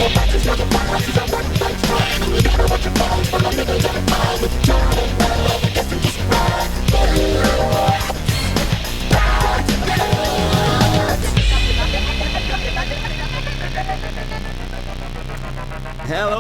Hello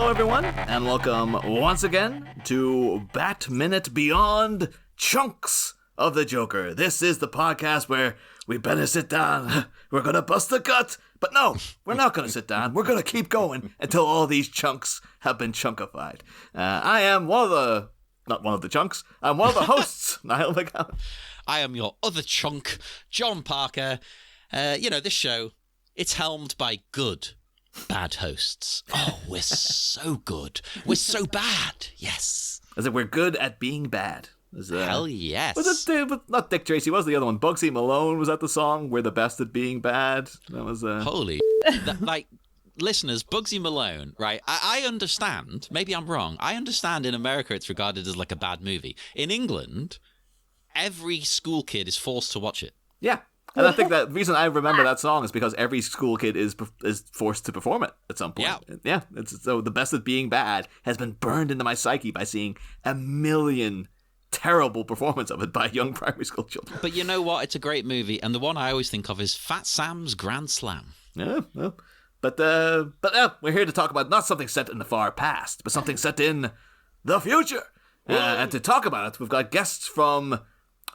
everyone, and welcome once again to Bat Minute Beyond Chunkz of the Joker. This is the podcast where we better sit down. We're gonna bust the gut. But no, we're not gonna sit down. We're gonna keep going until all these chunks have been chunkified. I am not one of the chunks. I'm one of the hosts, Niall McGowan. I am your other chunk, John Parker. This show, it's helmed by good, bad hosts. Oh, we're so good. We're so bad. Yes. As if we're good at being bad. Hell yes. Was it not Dick Tracy? Was the other one? Bugsy Malone was that the song? We're the best at being bad. That was holy. Listeners, Bugsy Malone, right? I understand. Maybe I'm wrong. I understand in America it's regarded as like a bad movie. In England, every school kid is forced to watch it. Yeah. And I think that the reason I remember that song is because every school kid is forced to perform it at some point. Yeah. So the best at being bad has been burned into my psyche by seeing a million terrible performance of it by young primary school children. But you know what? It's a great movie, and the one I always think of is Fat Sam's Grand Slam. Yeah, well, but we're here to talk about not something set in the far past, but something set in the future. And to talk about it, we've got guests from,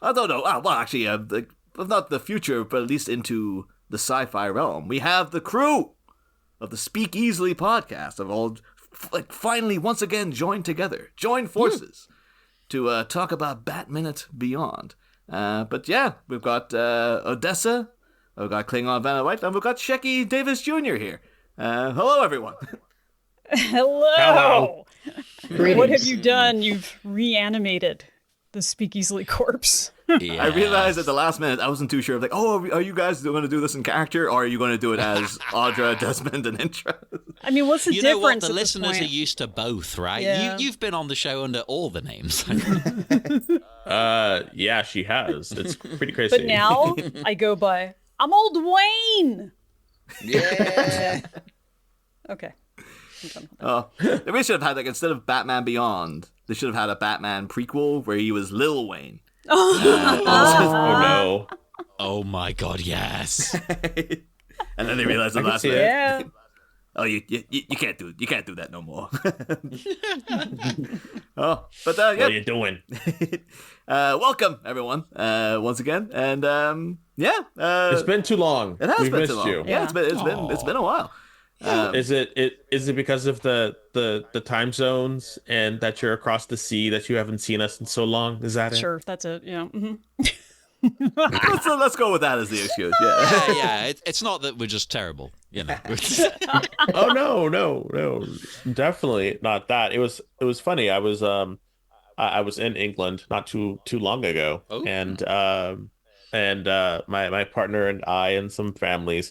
I don't know, not the future, but at least into the sci-fi realm. We have the crew of the Speak Easily podcast have all finally once again joined forces. To talk about Bat Minute Beyond. But yeah, we've got Odessa, we've got Klingon Vanna White, and we've got Shecky Davis Jr. here. Hello, everyone. Hello. What have you done? You've reanimated the Speak Easily corpse. Yeah. I realized at the last minute, I wasn't too sure. Like, are you guys going to do this in character, or are you going to do it as Audra, Desmond, and Intra? I mean, what's the difference? You know what? The listeners are used to both, right? Yeah. You've been on the show under all the names. Yeah, she has. It's pretty crazy. But now I go by, I'm Old Wayne. Yeah. Okay. We should have had, instead of Batman Beyond, they should have had a Batman prequel where he was Lil Wayne. Oh no. Oh my god, yes. And then they realized the last minute. Yeah. Oh, you can't do that no more. What are you doing? Welcome everyone, once again, and it's been too long. It has We've been missed too long. you. Yeah, it's been a while. Is it because of the time zones and that you're across the sea that you haven't seen us in so long? Is that it? Sure, that's it. Yeah. Mm-hmm. Let's go with that as the excuse. Yeah. It's not that we're just terrible, you know. Oh no, definitely not that. It was funny. I was in England not too long ago, and my partner and I and some family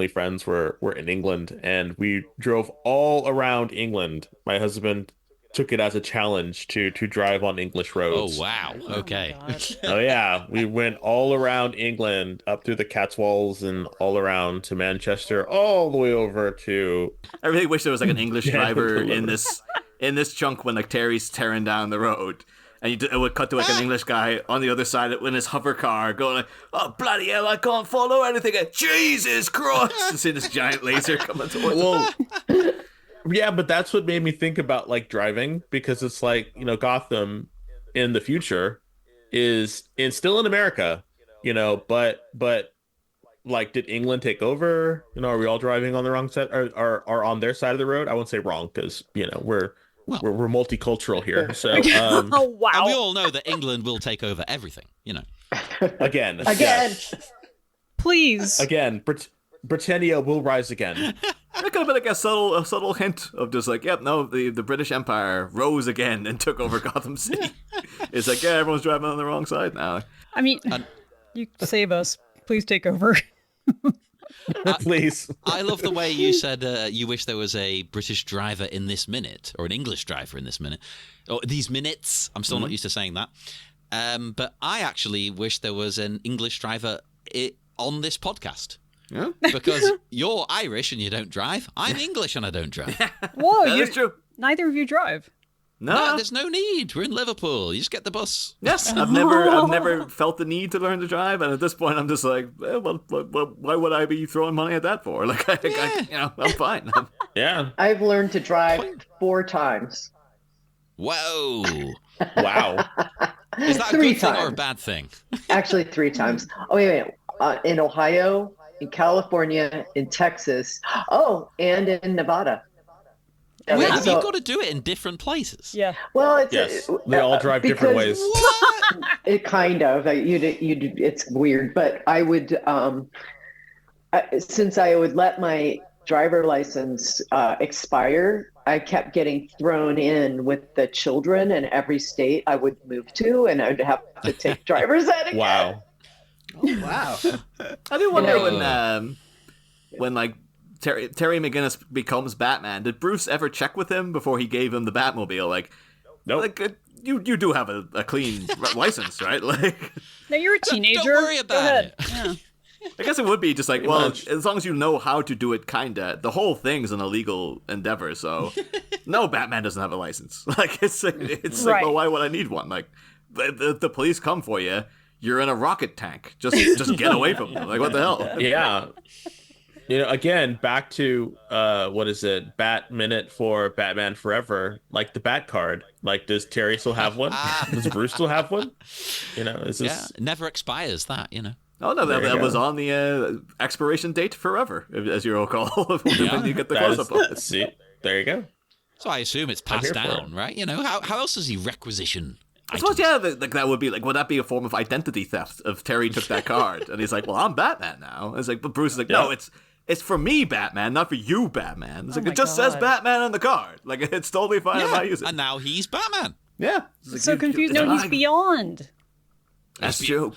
friends were in England, and we drove all around England. My husband took it as a challenge to drive on English roads. Oh wow. Okay. Oh yeah, we went all around England, up through the Cotswolds and all around to Manchester, all the way over to. I really wish there was an English driver in this chunk when Terry's tearing down the road. And it would cut to an English guy on the other side in his hover car going oh, bloody hell, I can't follow anything. Jesus Christ. And see this giant laser coming towards him. Yeah, but that's what made me think about driving, because it's Gotham in the future is still in America, but did England take over? Are we all driving on the wrong side or on their side of the road? I won't say wrong, because we're multicultural here. So oh wow. And we all know that England will take over everything, Again. Yes. Please. Again, Britannia will rise again. That could have been a subtle hint of just the British Empire rose again and took over Gotham City. It's everyone's driving on the wrong side now. I mean, you save us. Please take over. Please. I love the way you said you wish there was a British driver in this minute, or an English driver in this minute, or these minutes. I'm still not used to saying that. But I actually wish there was an English driver on this podcast. Yeah. Because you're Irish and you don't drive. I'm English and I don't drive. Whoa, That is true. neither of you drive. No, there's no need. We're in Liverpool. You just get the bus. Yes, I've never felt the need to learn to drive, and at this point, I'm just like, well, why would I be throwing money at that for? Like, I'm fine. Yeah. I've learned to drive 4 times. Whoa. Wow. Is that a 3 good thing or a times. bad thing? Actually, 3 times. Oh, wait. In Ohio, in California, in Texas, and in Nevada. Wait, Yeah, you've got to do it in different places. Yeah. Well, it's Yes. They all drive different ways. What? It kind of it's weird, but I would since I would let my driver license expire, I kept getting thrown in with the children in every state I would move to, and I'd have to take driver's ed again. Wow. Oh, wow. I do wonder when like Terry McGinnis becomes Batman, did Bruce ever check with him before he gave him the Batmobile? Like, Nope. like you do have a clean license, right? Like, No, you're a teenager. Don't worry Go about ahead. it. Yeah. I guess it would be just like, Pretty well, much. as long as you know how to do it, kinda. The whole thing's an illegal endeavor, so no, Batman doesn't have a license. Like, it's like, Right. well, why would I need one? Like, the police come for you. You're in a rocket tank. Just get away from them. Like, what the hell? Yeah. Again, back to what is it? Bat Minute for Batman Forever. Like the Bat card. Like, does Terry still have one? Does Bruce still have one? Is Yeah, this? it never expires, that. Oh no, There you that go. was on the expiration date forever, as you recall. When you get the That close up on it. see, there you go. So I assume it's I'm passed here for down, right? How else does he requisition? I suppose, yeah, like that would be like, would that be a form of identity theft if Terry took that card and he's like, well, I'm Batman now. And it's like, but Bruce is like, no, it's for me, Batman, not for you, Batman. It's like, my it just says God. Batman on the card. Like, it's totally fine if I use it. And now he's Batman. Yeah. It's like, So confused. No, he's beyond. That's true.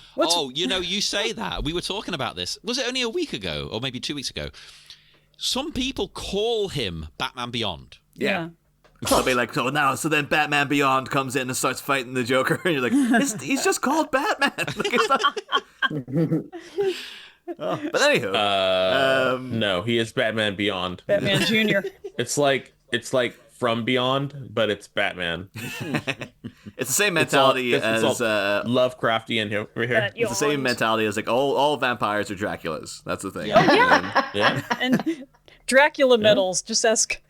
You say that. We were talking about this. Was it only a week ago or maybe 2 weeks ago? Some people call him Batman Beyond. Yeah. They'll be like, so then Batman Beyond comes in and starts fighting the Joker, and you're like, he's just called Batman. Like, it's not... But anywho, No, he is Batman Beyond. Batman Junior. It's like From Beyond, but it's Batman. it's the same mentality it's all as Lovecraftian here. it's the same mentality as like all vampires are Draculas. That's the thing. Oh, yeah. Yeah. And Dracula medals. Just ask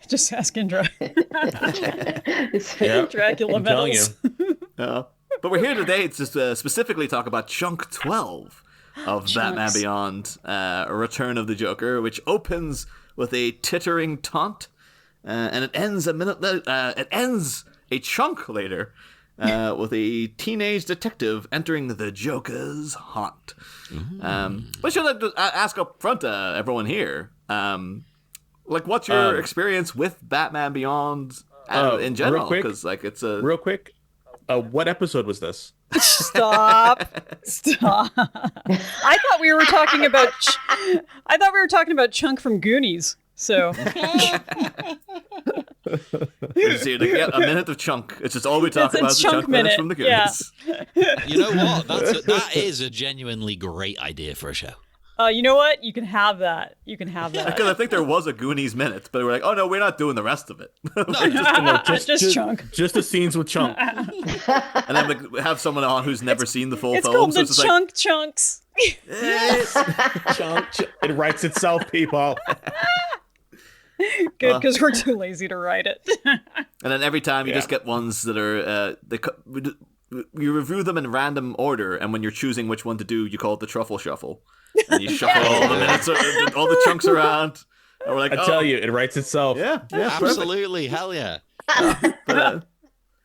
Indra. Yeah. Dracula I'm telling you. medals. But we're here today to specifically talk about Chunk 12 of Batman Beyond, A Return of the Joker, which opens with a tittering taunt, and it ends a chunk later with a teenage detective entering the Joker's haunt. But should I just ask up front, everyone here, like, what's your experience with Batman Beyond in general? Real quick, Because like it's a real quick. What episode was this? Stop. I thought we were talking about Chunk from Goonies. So we just here to get a minute of Chunk. It's just all we talk It's a about. Is the Chunk Chunk minutes minute, from the yeah. Goonies. You know what? That is a genuinely great idea for a show. you know what? You can have that. You can have that. Because I think there was a Goonies minute, but we're like, oh no, we're not doing the rest of it. Just Chunk. Just the scenes with Chunk. And then like, have someone on who's never seen the full It's film. called So the it's Chunk Chunks. Chunk. It writes itself, people. Good, because we're too lazy to write it. and then every time you Yeah. just get ones that are you review them in random order, and when you're choosing which one to do, you call it the Truffle Shuffle, and you shuffle all the minutes, all the chunks around. And we're like, I tell you, it writes itself. yeah, perfect. Absolutely. Hell yeah.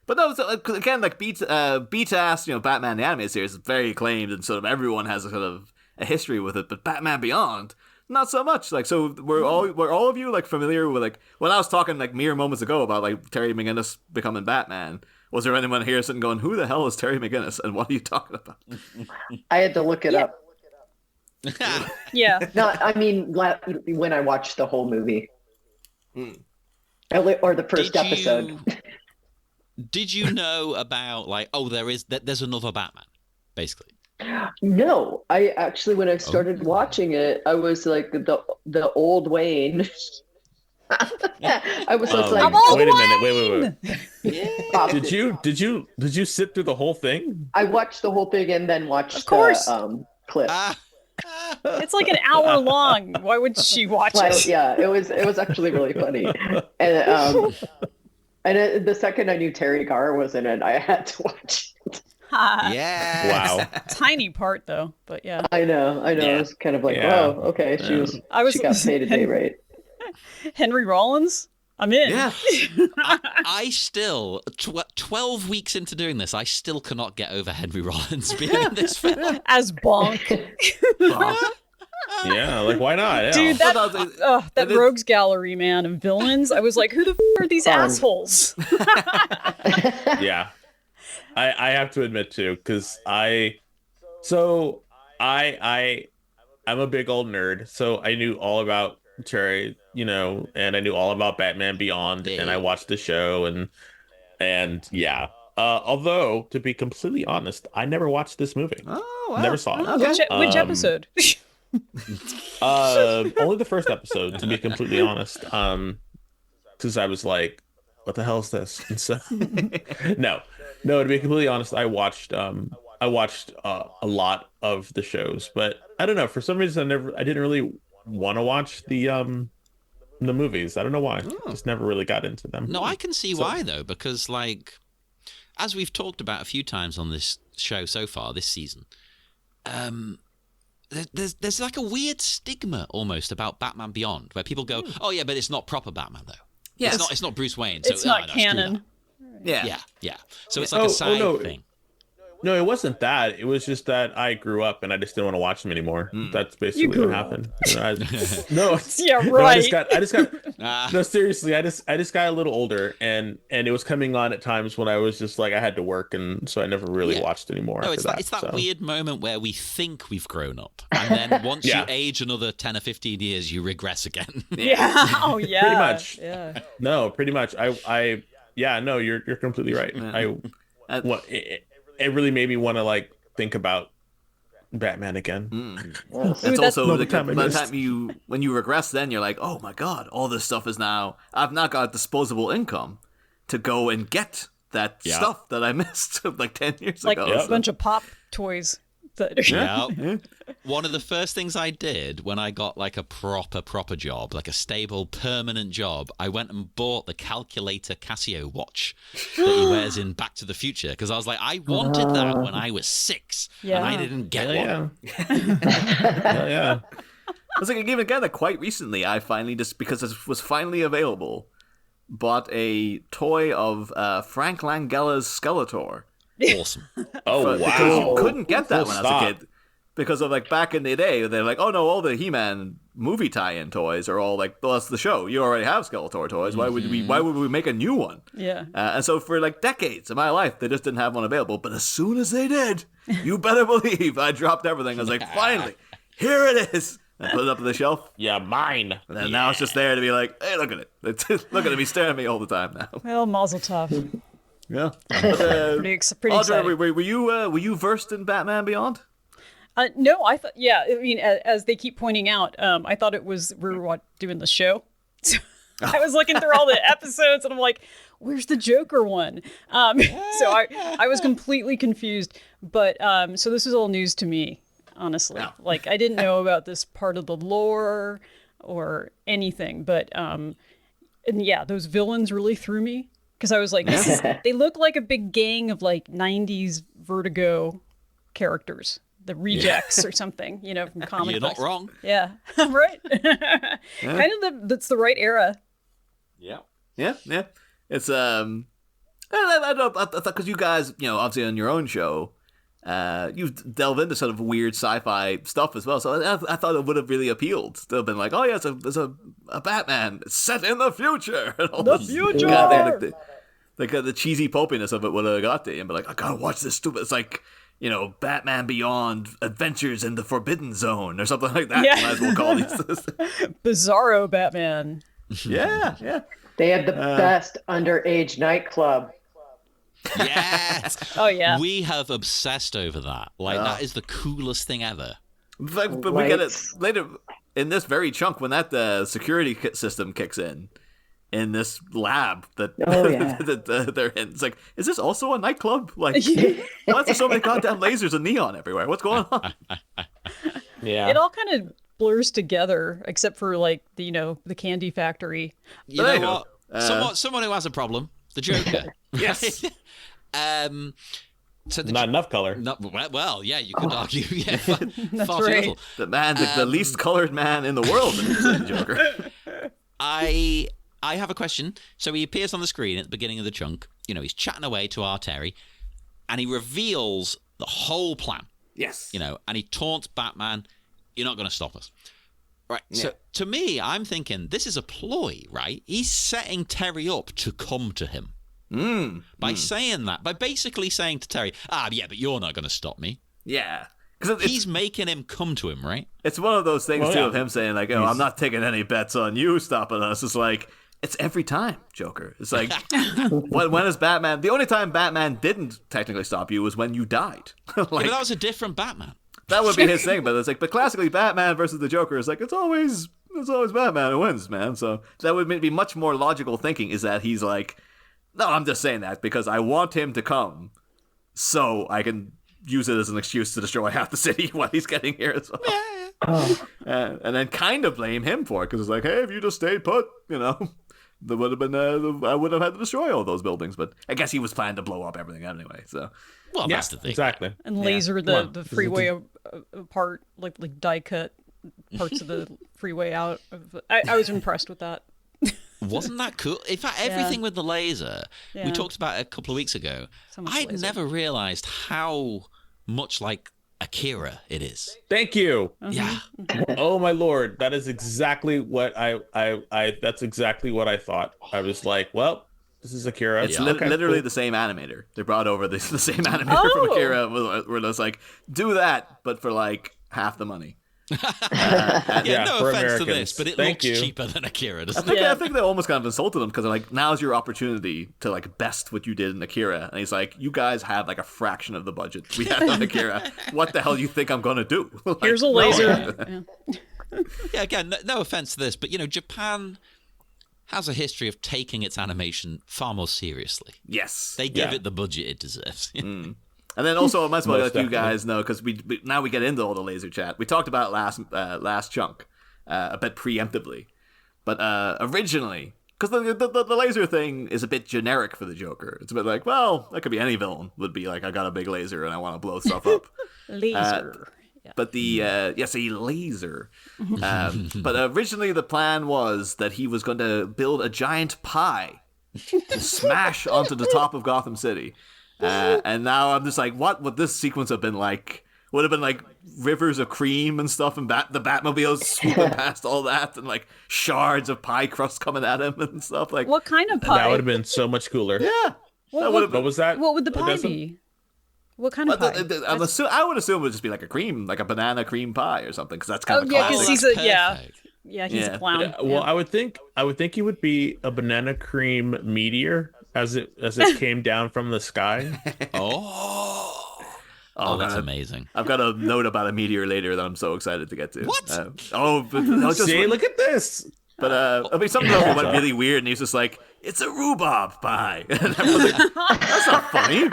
But no, so, again, like B-Task, Batman the animated series is very acclaimed, and sort of everyone has a sort of a history with it. But Batman Beyond, not so much. Like, so were all of you like familiar with like when I was talking like mere moments ago about like Terry McGinnis becoming Batman? Was there anyone here sitting going, "Who the hell is Terry McGinnis, and what are you talking about?" I had to look it up. Yeah. No, I mean, when I watched the whole movie. Or the first episode. Did you know about like, there's another Batman, basically? No, I actually, when I started watching it, I was like the old Wayne. I was just like, I'm old wait a minute, wait. Bob, Did you sit through the whole thing? I watched the whole thing and then watched Of course. the clip. It's like an hour long. Why would she watch it? Yeah, it was actually really funny. And the second I knew Terry Garr was in it, I had to watch it. Yeah. Wow. Tiny part though, but yeah. I know. Yeah. It was kind of like, Yeah. oh, okay, she got paid a day rate. Henry Rollins? I'm in. Yeah. I still, 12 weeks into doing this, I still cannot get over Henry Rollins being in this film. As Bonk. Yeah, like why not? Yeah. Dude, that And it- rogues gallery, man, of villains. I was like, who the are these assholes? Yeah. I have to admit too, because I'm a big old nerd, so I knew all about Terry, and I knew all about Batman Beyond, and I watched the show, and yeah. Although, to be completely honest, I never watched this movie. Oh, wow. Never saw it. Okay. Which episode? Only the first episode, to be completely honest. Because I was like, what the hell is this? And so no, to be completely honest, I watched a lot of the shows, but I don't know, for some reason I didn't really want to watch the movies. I don't know why. Just never really got into them. No, I can see why though, because like, as we've talked about a few times on this show so far this season, there's like a weird stigma almost about Batman Beyond, where people go, "Oh yeah, but it's not proper Batman though. Yes. It's not Bruce Wayne. So It's not screw canon. that." Yeah. Yeah. So it's like a side thing. No, it wasn't that. It was just that I grew up and I just didn't want to watch them anymore. That's basically what happened. No, Yeah, no, right. I just got no, seriously, I just got a little older, and it was coming on at times when I was just like, I had to work, and so I never really watched anymore. No, it's that weird moment where we think we've grown up, and then once you age another 10 or 15 years, you regress again. Yeah. Oh yeah. Pretty much. Yeah. No, pretty much. No, you're completely right. Yeah. It really made me want to like think about Batman again. It's also Well, like, the time I by the missed. time when you regress, then you're like, oh my god, all this stuff is now. I've now got disposable income to go and get that stuff that I missed like 10 years Like ago. a bunch of pop toys. Yeah. One of the first things I did when I got like a proper job, like a stable, permanent job, I went and bought the calculator Casio watch that he wears in Back to the Future, because I was like, I wanted that when I was 6, and I didn't get one. Yeah. I was like, even again, quite recently, I finally, just because it was finally available, bought a toy of Frank Langella's Skeletor. Awesome. Oh, Because wow. you couldn't get that when I was Stop. a kid. Because of like back in the day, they're like, oh no, all the He-Man movie tie-in toys are all like, well, that's the show. You already have Skeletor toys. Why would we make a new one? Yeah. And so for like decades of my life, they just didn't have one available. But as soon as they did, you better believe I dropped everything. I was like, finally, here it is. And put it up on the shelf. Yeah, mine. And then now it's just there to be like, hey, look at it. Look at it. Be staring at me all the time now. Well, Mazel Tov. Yeah. Pretty Audra, exciting. were you versed in Batman Beyond? No, I thought. Yeah, I mean, as they keep pointing out, I thought it was we were doing the show. So I was looking through all the episodes, and I'm like, "Where's the Joker one?" So I was completely confused. But so this was all news to me, honestly. Yeah. Like I didn't know about this part of the lore or anything. But and yeah, those villains really threw me. Because I was like, they look like a big gang of like 90s Vertigo characters, the rejects or something, from comic You're books. not wrong. Yeah, right. Kind of that's the right era. Yeah. Yeah. It's I don't know, I thought because you guys, obviously on your own show, you delve into sort of weird sci-fi stuff as well. So I thought it would have really appealed to have been like, oh yeah, there's a Batman set in the future. And all The this future! goddamn, the cheesy pulpiness of it would have got to you and be like, I gotta watch this stupid. It's like, Batman Beyond Adventures in the Forbidden Zone or something like that. Yeah. Might as well call these. Bizarro Batman. Yeah. They had the best underage nightclub. Yes. Oh yeah. We have obsessed over that. Like, Yeah. that is the coolest thing ever. But we get it later in this very chunk when that security system kicks in this lab that, that they're in. It's like, is this also a nightclub? Like, why is there so many goddamn lasers and neon everywhere? What's going on? Yeah. It all kind of blurs together, except for like the the candy factory. You know what? Someone who has a problem. The Joker. Yes. So Not enough color. Well, yeah, you could argue. Yeah, far too right. little. The man, the least colored man in the world is the Joker. I have a question. So he appears on the screen at the beginning of the chunk. He's chatting away to our Terry, and he reveals the whole plan. Yes. And he taunts Batman. You're not going to stop us. Right. Yeah. So to me, I'm thinking this is a ploy, right? He's setting Terry up to come to him. By saying that, by basically saying to Terry, yeah, but you're not going to stop me. Yeah. Because He's making him come to him, right? it's one of those things, too, of him saying, like, I'm not taking any bets on you stopping us. It's like, it's every time, Joker. It's like, when is Batman... The only time Batman didn't technically stop you was when you died. But that was a different Batman. That would be his thing, but it's like, but classically, Batman versus the Joker is like, it's always Batman who wins, man. So that would be much more logical thinking, is that he's like, no, I'm just saying that because I want him to come so I can use it as an excuse to destroy half the city while he's getting here as well. And then kind of blame him for it, because it's like, hey, if you just stayed put, there would have been, I wouldn't have had to destroy all those buildings. But I guess he was planning to blow up everything anyway, so. Well, that's the thing. Exactly. And laser the freeway apart, like die cut parts of the freeway out. I was impressed with that. Wasn't that cool? In fact, everything with the laser, we talked about it a couple of weeks ago. I'd never realized how much like Akira it is. Thank you. Yeah. Oh my lord, that is exactly what that's exactly what I thought. I was like, well, this is Akira. It's literally the same animator. They brought over the same animator from Akira, where it's like, do that, but for like half the money. No for offense to Americans. this, but it looks cheaper than Akira, doesn't it? I think they almost kind of insulted him because they're like, now's your opportunity to like best what you did in Akira. And he's like, you guys have like a fraction of the budget we had on Akira. What the hell do you think I'm going to do? Like, Here's a laser. Again, no offense to this, but Japan has a history of taking its animation far more seriously. Yes. They give it the budget it deserves. And then also, I might as well let you definitely. guys know, because now we get into all the laser chat. We talked about it last chunk a bit preemptively. But originally, because the laser thing is a bit generic for the Joker. It's a bit like, well, that could be any villain. Would be like, I got a big laser and I want to blow stuff up. Laser. But a laser. But originally the plan was that he was going to build a giant pie to smash onto the top of Gotham City. And now I'm just like, what would this sequence have been like? Would have been like rivers of cream and stuff, and the Batmobiles swooping past all that, and like shards of pie crust coming at him and stuff. Like, What kind of pie? That would have been so much cooler. yeah. What was that? What would the pie Odessa? be? What kind of pie? I would assume it would just be like a banana cream pie or something, because that's kind of yeah, classic. because he's he's Yeah. a clown. Yeah, well, I would think it would be a banana cream meteor as it came down from the sky. Oh, that's God. amazing. I've got a note about a meteor later that I'm so excited to get to. What? See, look at this. But I mean, some of them went really weird, and he's just like, "It's a rhubarb pie." And I was like, "That's not funny.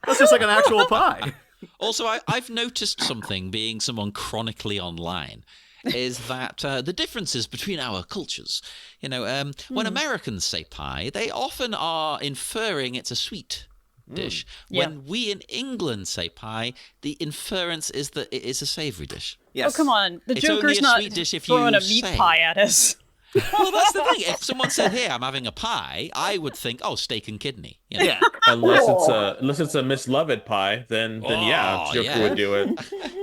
That's just like an actual pie." Also, I've noticed something, being someone chronically online, is that the differences between our cultures. When Americans say pie, they often are inferring it's a sweet dish. When we in England say pie, the inference is that it is a savory dish. Yes. Oh, come on. The It's only Joker's a not sweet dish if throwing you a meat say. pie at us. Well, that's the thing. If someone said, "Here, I'm having a pie," I would think, "Oh, steak and kidney." Yeah. Unless it's a Miss Lovett pie, then yeah, Joker yeah. would do it.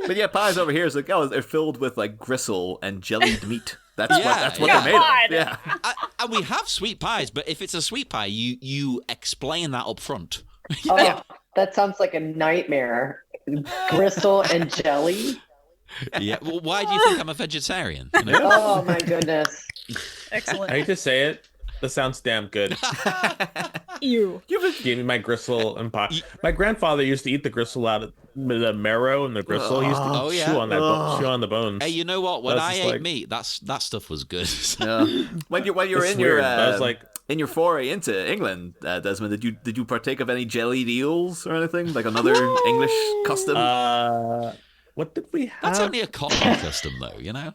But yeah, pies over here is like, they're filled with like gristle and jellied meat. That's Yeah, what yeah. they're made of. Yeah. And we have sweet pies, but if it's a sweet pie, you explain that up front. Oh, that sounds like a nightmare. Gristle and jelly. Yeah. Well, why do you think I'm a vegetarian? Oh my goodness. Excellent. I hate to say it, That sounds damn good. Ew. Gave me my gristle and pie. My grandfather used to eat the gristle out of the marrow and the gristle. He used to chew on that, chew on the bones. Hey, you know what? When I ate like... meat, that stuff was good. Yeah. When you're it's in weird. your I was like, in your foray into England, Desmond, did you partake of any jellied eels or anything like another English custom? What did we have? That's only a common custom, though. You know.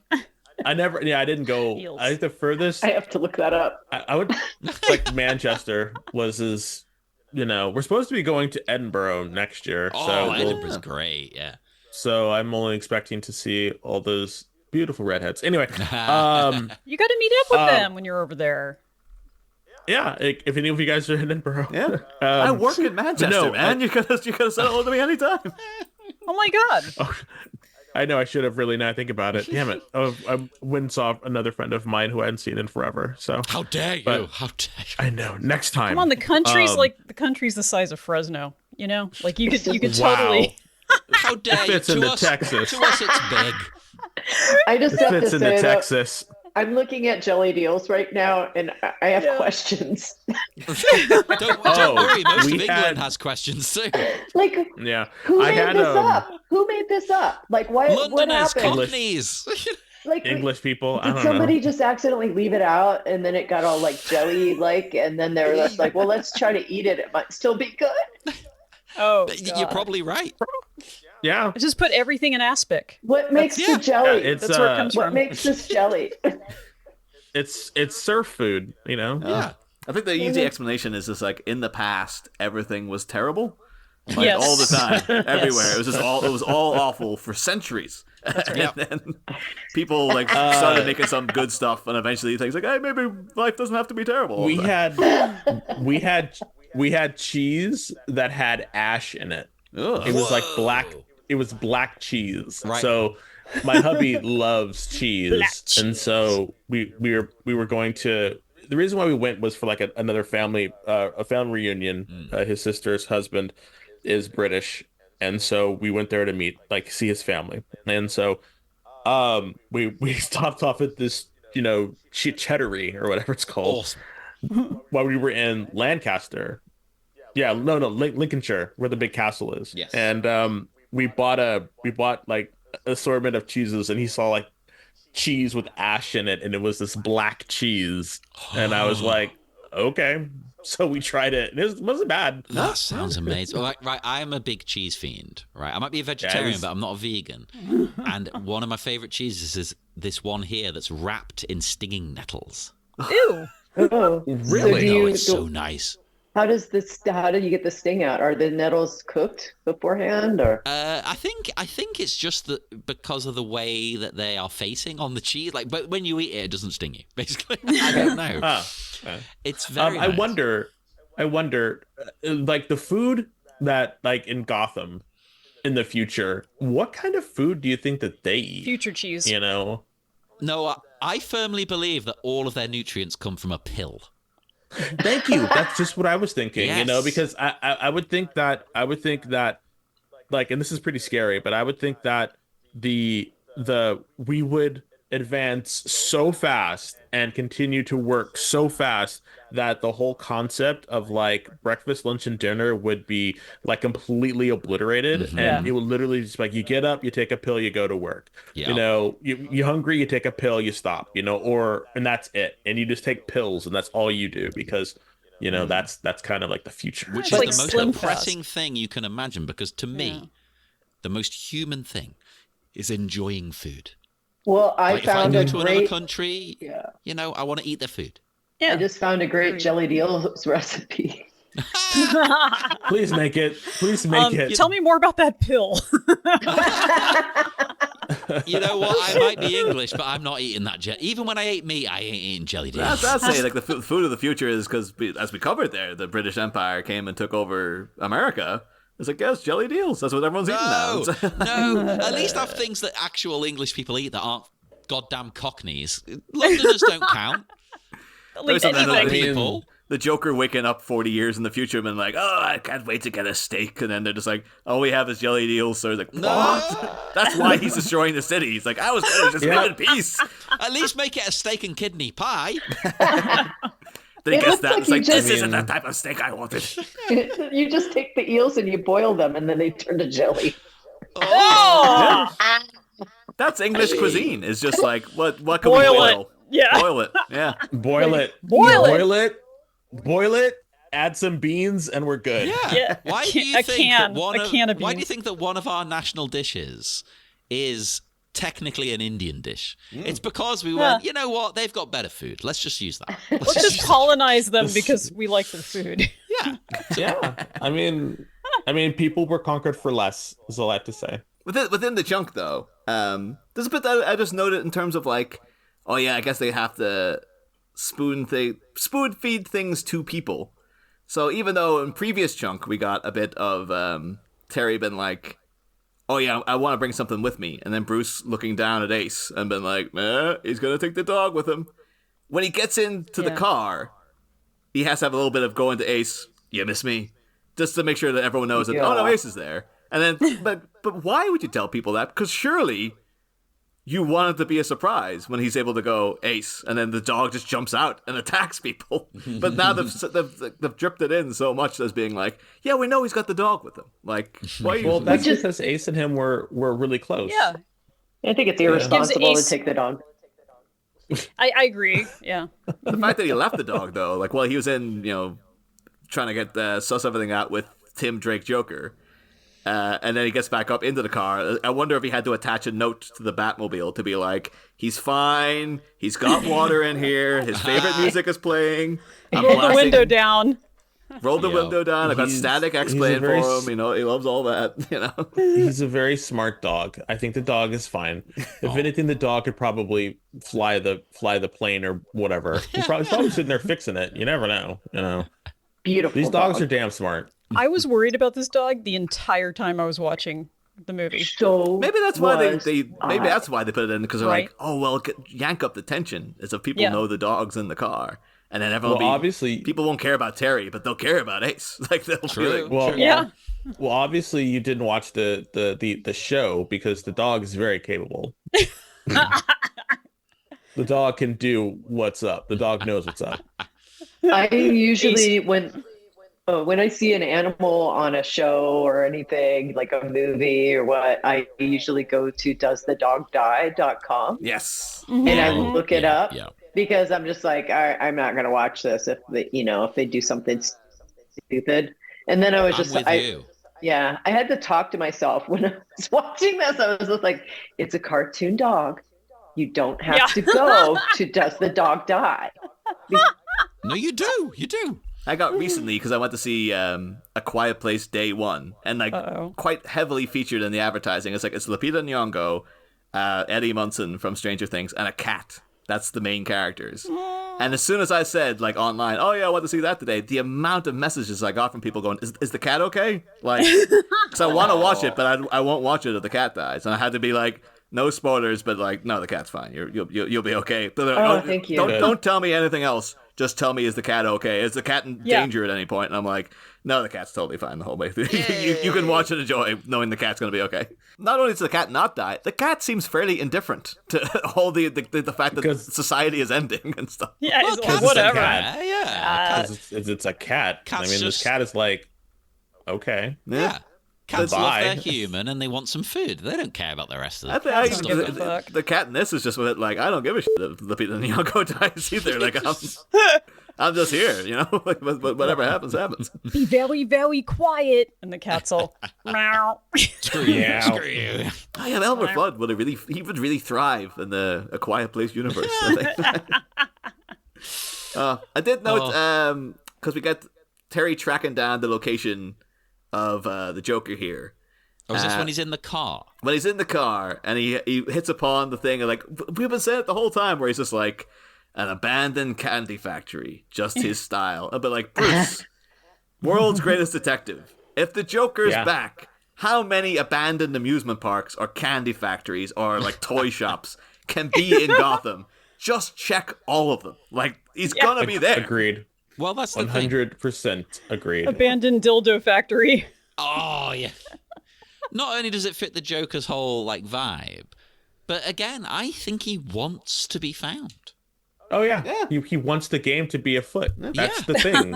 I didn't go. Eels. I think the furthest I have to look that up. I would like Manchester was his. We're supposed to be going to Edinburgh next year. Oh, Edinburgh's great. Yeah. So I'm only expecting to see all those beautiful redheads. Anyway, You got to meet up with them when you're over there. yeah. If any of you guys are in Edinburgh, Yeah. I work in Manchester, man. You could have said hello to me anytime. Oh my god. I know I should have really now I think about it. Damn it. I went and saw another friend of mine who I hadn't seen in forever. So How dare you? But- How dare you? I know. Next time. Come on, the country's the country's the size of Fresno. You know, like you could Wow. totally. How dare you? Fits To into us, Texas. To us, it's big. I just have to Fits into say that Texas. I'm looking at jelly deals right now, and I have questions. Don't worry. Most we of England had- has questions too. Like, Yeah. who I made had this up? Who made this up? Like, what Londoners, happened? Cockneys. Like, English people. I did don't somebody know. just accidentally leave it out, and then it got all like jelly-like, and then they were just like, "Well, let's try to eat it. It might still be good." Oh, You're probably right. Yeah. I just put everything in aspic. What makes Yeah. the jelly? Yeah, it's That's where it comes what from. makes this jelly? It's surf food, Yeah. I think the easy explanation is just like in the past, everything was terrible. Like Yes. all the time, everywhere. It was all awful for centuries. And then people like started making some good stuff, and eventually things like, hey, maybe life doesn't have to be terrible. all we the time. we had cheese that had ash in it. Ugh. It was like black. It was black cheese. Right. So my hubby loves cheese, and so we were going to. The reason why we went was for like another family, a family reunion. His sister's husband is British, and so we went there to see his family. And so, we stopped off at this, cheddarery or whatever it's called, while we were in Lancaster. Yeah, no, Lincolnshire, where the big castle is. Yes. And we bought like assortment of cheeses, and he saw like cheese with ash in it, and it was this black cheese, and I was like, okay. So we tried it, and it wasn't bad. That sounds amazing. Right, I'm a big cheese fiend. Right, I might be a vegetarian, but I'm not a vegan. And one of my favorite cheeses is this one here that's wrapped in stinging nettles. Ew. Oh, Really? So Oh, it's so nice. how do you get the sting out? Are the nettles cooked beforehand, or? I think it's just that because of the way that they are facing on the cheese. But when you eat it, it doesn't sting you. Basically, I don't know. It's very. I nice. wonder, like the food that like in Gotham in the future, what kind of food do you think that they eat? Future cheese. No, I firmly believe that all of their nutrients come from a pill. thank you. That's just what I was thinking. Yes. Because I would think that like, and this is pretty scary, but I would think that we would advance so fast and continue to work so fast that the whole concept of like breakfast, lunch, and dinner would be like completely obliterated. Mm-hmm. And it would literally just like, you get up, you take a pill, you go to work. Yeah. You're hungry, you take a pill, you stop, and that's it. And you just take pills, and that's all you do, because that's kind of like the future. Which It's is like the most Slim depressing thing you can imagine, because to me, the most human thing is enjoying food. Well, I Like if I found go a to another great. country, I want to eat their food. Yeah. I just found a great jelly deals recipe. Please make it. Please make it. Tell me more about that pill. You know what? I might be English, but I'm not eating that jelly. Even when I ate meat, I ain't eating jelly deals. I'd say like the food of the future is because, as we covered there, the British Empire came and took over America. It's like, yes, jelly deals. That's what everyone's eating now. No. At least have things that actual English people eat that aren't goddamn Cockneys. Londoners don't count. At least There's something anything. like- People. The Joker waking up 40 years in the future and being like, oh, I can't wait to get a steak. And then they're just like, all we have is jelly deals. So he's like, what? That's why he's destroying the city. He's like, I was going to just live in peace. At least make it a steak and kidney pie. Then he It gets looks that. like It's you like, just- this isn't the type of steak I wanted. You just take the eels and you boil them, and then they turn to jelly. Oh, That's English cuisine. It's just like, what can Boil we it. boil? Yeah. Boil it. Yeah. Boil it. Boil it. Add some beans, and we're good. Yeah. Yeah. Why do you A think can- that one a of can of why do you beans. think that one of our national dishes is technically an Indian dish? It's because we went, you know what? They've got better food. Let's just use that. Let's just colonize them because we like their food. Yeah. Yeah. I mean, people were conquered for less, is all I have to say. Within the chunk, though, there's a bit that I just noted in terms of like, oh yeah, I guess they have to spoon feed things to people. So even though in previous chunk we got a bit of Terry been like, oh yeah, I want to bring something with me, and then Bruce looking down at Ace and been like, he's gonna take the dog with him. When he gets into the car, he has to have a little bit of going to Ace, you miss me, just to make sure that everyone knows that, oh no, Ace is there. And then, but why would you tell people that? Because surely you want it to be a surprise when he's able to go Ace, and then the dog just jumps out and attacks people. But now they've dripped it in so much as being like, yeah, we know he's got the dog with him. Like, why? Well, that's because Ace and him were really close. Yeah, I think it's irresponsible Gives Ace- to take the dog. I agree. Yeah. The fact that he left the dog, though, like, while he was in, trying to get suss everything out with Tim Drake Joker, and then he gets back up into the car. I wonder if he had to attach a note to the Batmobile to be like, he's fine, he's got water in here, his favorite music is playing. Roll the window down. Roll the window down. I've got He's- Static X he's a playing very for him. He loves all that. He's a very smart dog. I think the dog is fine. If anything, the dog could probably fly the plane or whatever. He's probably sitting there fixing it. You never know. Beautiful. These dogs dog. are damn smart. I was worried about this dog the entire time I was watching the movie. So Maybe that's why was maybe that's why they put it in, because they're Right. like, oh well, yank up the tension as if people Yeah. know the dog's in the car, and then everyone Well, obviously, people won't care about Terry, but they'll care about Ace. Like they'll True. be like, well, Yeah. well, obviously, you didn't watch the show because the dog is very capable. The dog can do what's up. The dog knows what's up. I usually when I see an animal on a show or anything like a movie or what, I usually go to doesthedogdie.com yes, and I look it up Yeah. because I'm just like, I'm not going to watch this if they do something stupid. And then I was just I'm with you. yeah, I had to talk to myself when I was watching this. I was just like, it's a cartoon dog. You don't have to go to Does the Dog Die? No, you do. You do. I got recently because I went to see A Quiet Place Day 1, and like quite heavily featured in the advertising. It's Lupita Nyong'o, Eddie Munson from Stranger Things, and a cat. That's the main characters. And as soon as I said, like, online, oh yeah, I want to see that today, the amount of messages I got from people going, is the cat okay? Like, because I want to watch it, but I won't watch it if the cat dies. And I had to be like, no spoilers, but like, no, the cat's fine. You'll be okay. But thank you. Don't tell me anything else. Just tell me, is the cat okay? Is the cat in danger at any point? And I'm like, no, the cat's totally fine the whole way. You can watch and enjoy knowing the cat's going to be okay. Not only does the cat not die, the cat seems fairly indifferent to all the fact that Because- society is ending and stuff. Yeah, Well, it's cats like, are whatever. cat. Yeah. It's a cat. Cat's I mean, this just- cat is like, okay. Yeah. Cats love Bye. their human and they want some food. They don't care about the rest of I it. think Cats don't give a fuck. the cat in this is just like, I don't give a shit if Lupita Nyong'o dies either. Like, I'm just here, like, whatever happens, happens. Be very, very quiet. And the cat's all, meow. Screw you. Yeah. Screw you. Oh yeah, Elmer Fudd would really thrive in the A Quiet Place universe. I think. I did note because we got Terry tracking down the location of the Joker here. Oh, is this when he's in the car? When he's in the car and he hits upon the thing, and like, we've been saying it the whole time, where he's just like, an abandoned candy factory, just his style. But like, Bruce, world's greatest detective. If the Joker's back, how many abandoned amusement parks or candy factories or like toy shops can be in Gotham? Just check all of them. Like, he's gonna be there. Agreed. Well, that's the thing. 100% agreed. Abandoned dildo factory. Oh, yeah. Not only does it fit the Joker's whole, like, vibe, but again, I think he wants to be found. Oh yeah. Yeah. He wants the game to be afoot. That's Yeah. the thing.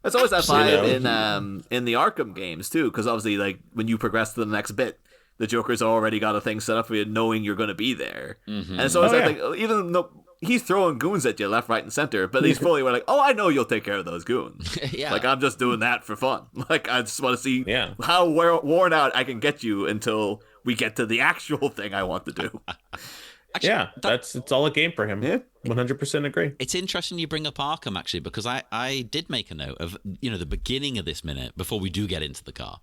There's always that Absolutely. vibe in the Arkham games too, because obviously, like when you progress to the next bit, the Joker's already got a thing set up for you, knowing you're going to be there, and it's always Oh, that thing. Even though he's throwing goons at you left, right, and center, but he's fully like, "Oh, I know you'll take care of those goons." Yeah. Like I'm just doing that for fun. Like I just want to see Yeah. how worn out I can get you until we get to the actual thing I want to do. Actually, Yeah, it's all a game for him. Yeah. 100% agree. It's interesting you bring up Arkham, actually, because I did make a note of, the beginning of this minute before we do get into the car.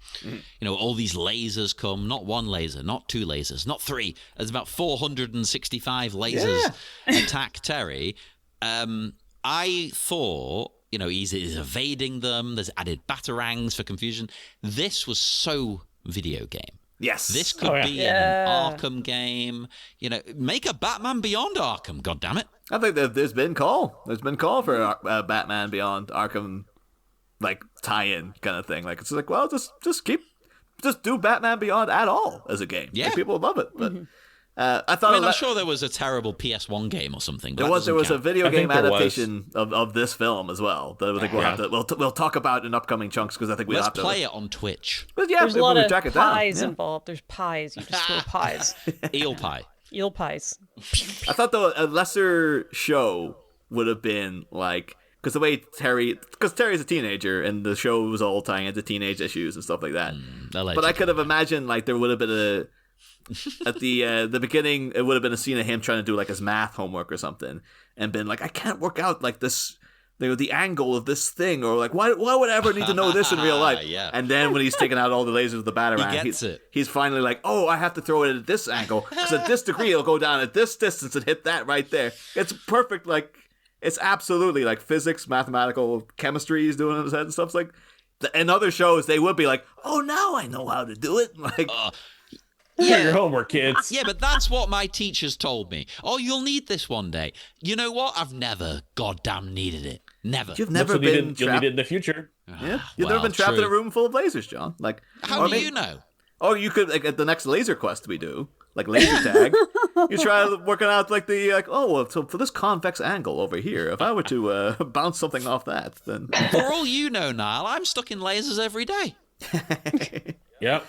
All these lasers come, not one laser, not two lasers, not three. There's about 465 lasers attack Terry. I thought, he's evading them. There's added batarangs for confusion. This was so video game. Yes, This could be an Arkham game. Make a Batman Beyond Arkham, goddammit. I think that there's been call. There's been call for Batman Beyond Arkham, like tie-in kind of thing. Like it's like, well, just do Batman Beyond at all as a game. Yeah. Like, people would love it. But I thought I'm sure there was a terrible PS1 game or something. But there was a video I game think there adaptation of this film as well. That I think we'll have to we'll talk about in upcoming chunks because I think we'll Let's have to play it on Twitch. But yeah, There's a lot we of track it down. pies Yeah. involved. There's pies. You just throw pies. Eel pie. Eel pies. I thought though a lesser show would have been like because the way Terry's a teenager and the show was all tying into teenage issues and stuff like that. But I could have imagined like there would have been at the beginning it would have been a scene of him trying to do like his math homework or something and been like I can't work out like this the angle of this thing or like why would I ever need to know this in real life? Yeah. And then when he's taking out all the lasers with the batarang, He gets it. He's finally like, oh, I have to throw it at this angle because at this degree it'll go down at this distance and hit that right there. It's perfect. Like it's absolutely like physics, mathematical chemistry he's doing in his head and stuff. It's like in other shows they would be like, oh, now I know how to do it. Like. Do your homework, kids. Yeah, but that's what my teachers told me. Oh, you'll need this one day. You know what? I've never goddamn needed it. Never. You've never You'll been need trapped. it in the future. Yeah, you've never been trapped in a room full of lasers, John. Like, How do you know? Or you could like at the next laser quest we do, like laser tag. You try working out like so for this convex angle over here, if I were to bounce something off that, then For all you know, Niall, I'm stuck in lasers every day. Yep.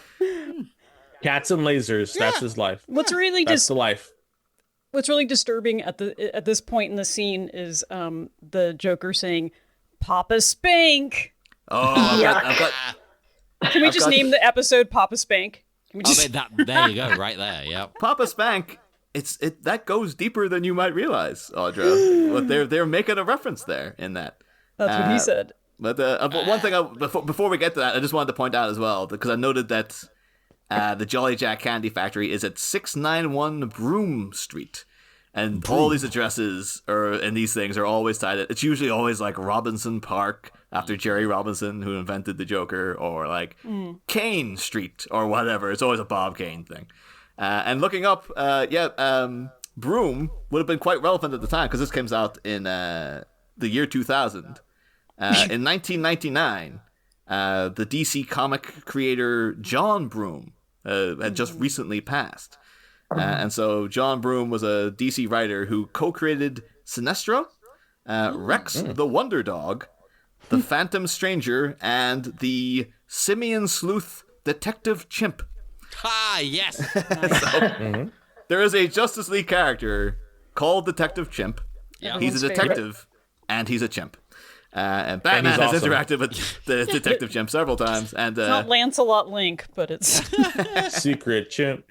Cats and lasers. That's his life. What's really That's the life. What's really disturbing at this point in the scene is the Joker saying, "Papa Spank." oh, I've got Can we just name the episode Papa Spank? Can we I just... mean, there you go, right there. Yep. Papa Spank. That goes deeper than you might realize, Audra. But they're making a reference there in that. That's what he said. But one thing before we get to that, I just wanted to point out as well because I noted that. The Jolly Jack Candy Factory is at 691 Broome Street. And all these addresses and these things are always tied. It's usually always like Robinson Park after Jerry Robinson, who invented the Joker, or like Kane Street or whatever. It's always a Bob Kane thing. And looking up, Broome would have been quite relevant at the time because this comes out in the year 2000. In 1999, the DC comic creator John Broome had just recently passed. And so John Broome was a DC writer who co-created Sinestro, Rex the Wonder Dog, the Phantom Stranger, and the Simian Sleuth Detective Chimp. Ah, yes. There is a Justice League character called Detective Chimp. Yeah. He's a detective, and he's a chimp. And Batman has awesome. interacted with the Detective Chimp several times. And It's not Lancelot Link, but it's... Secret chimp.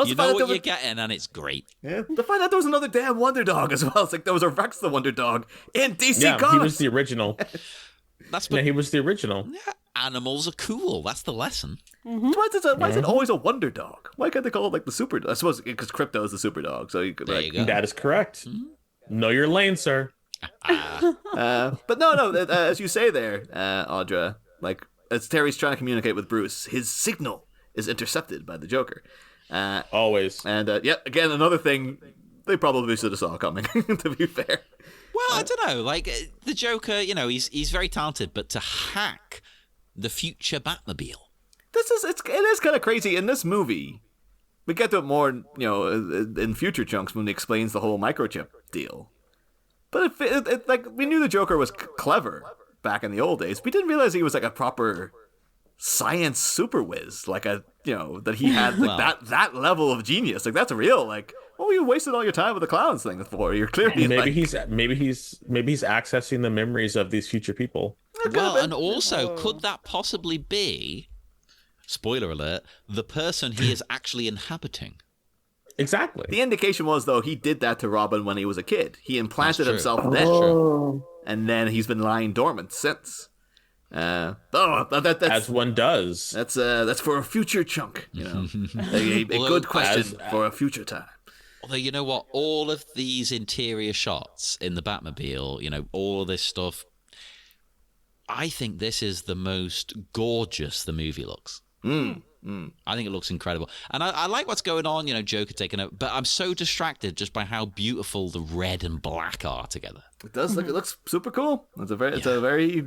You know what you're getting, and it's great. Yeah, to find out there was another damn Wonder Dog as well. It's like there was a Rex the Wonder Dog in DC Yeah, Comics. he was the original. Yeah, He was the original. animals are cool. That's the lesson. Why is it always a Wonder Dog? Why can't they call it like the Super Dog? I suppose because Crypto is the Super Dog. So you could There you go. That is correct. Know your lane, sir. But no, as you say there, Audra, like as Terry's trying to communicate with Bruce, his signal is intercepted by the Joker. Always. And again, another thing they probably should have saw coming. To be fair, Well, I don't know. Like the Joker, he's very talented, but to hack the future Batmobile. it is kind of crazy in this movie. We get to it more, in future chunks when he explains the whole microchip deal. But it like we knew the Joker was clever back in the old days. We didn't realize he was like a proper science super whiz, like that he had like that level of genius. Like that's real. Like, what you wasted all your time with the clowns thing for? You're clearly maybe he's accessing the memories of these future people. Well, and also, could that possibly be, spoiler alert, the person he is actually inhabiting? Exactly. The indication was, though, he did that to Robin when he was a kid. He implanted himself then, and then he's been lying dormant since. That's as one does. That's for a future chunk, a good question for a future time. Although, you know what, all of these interior shots in the Batmobile, all of this stuff, I think this is the most gorgeous the movie looks. I think it looks incredible. And I like what's going on, Joker taking over, but I'm so distracted just by how beautiful the red and black are together. It does look, it looks super cool. It's a very,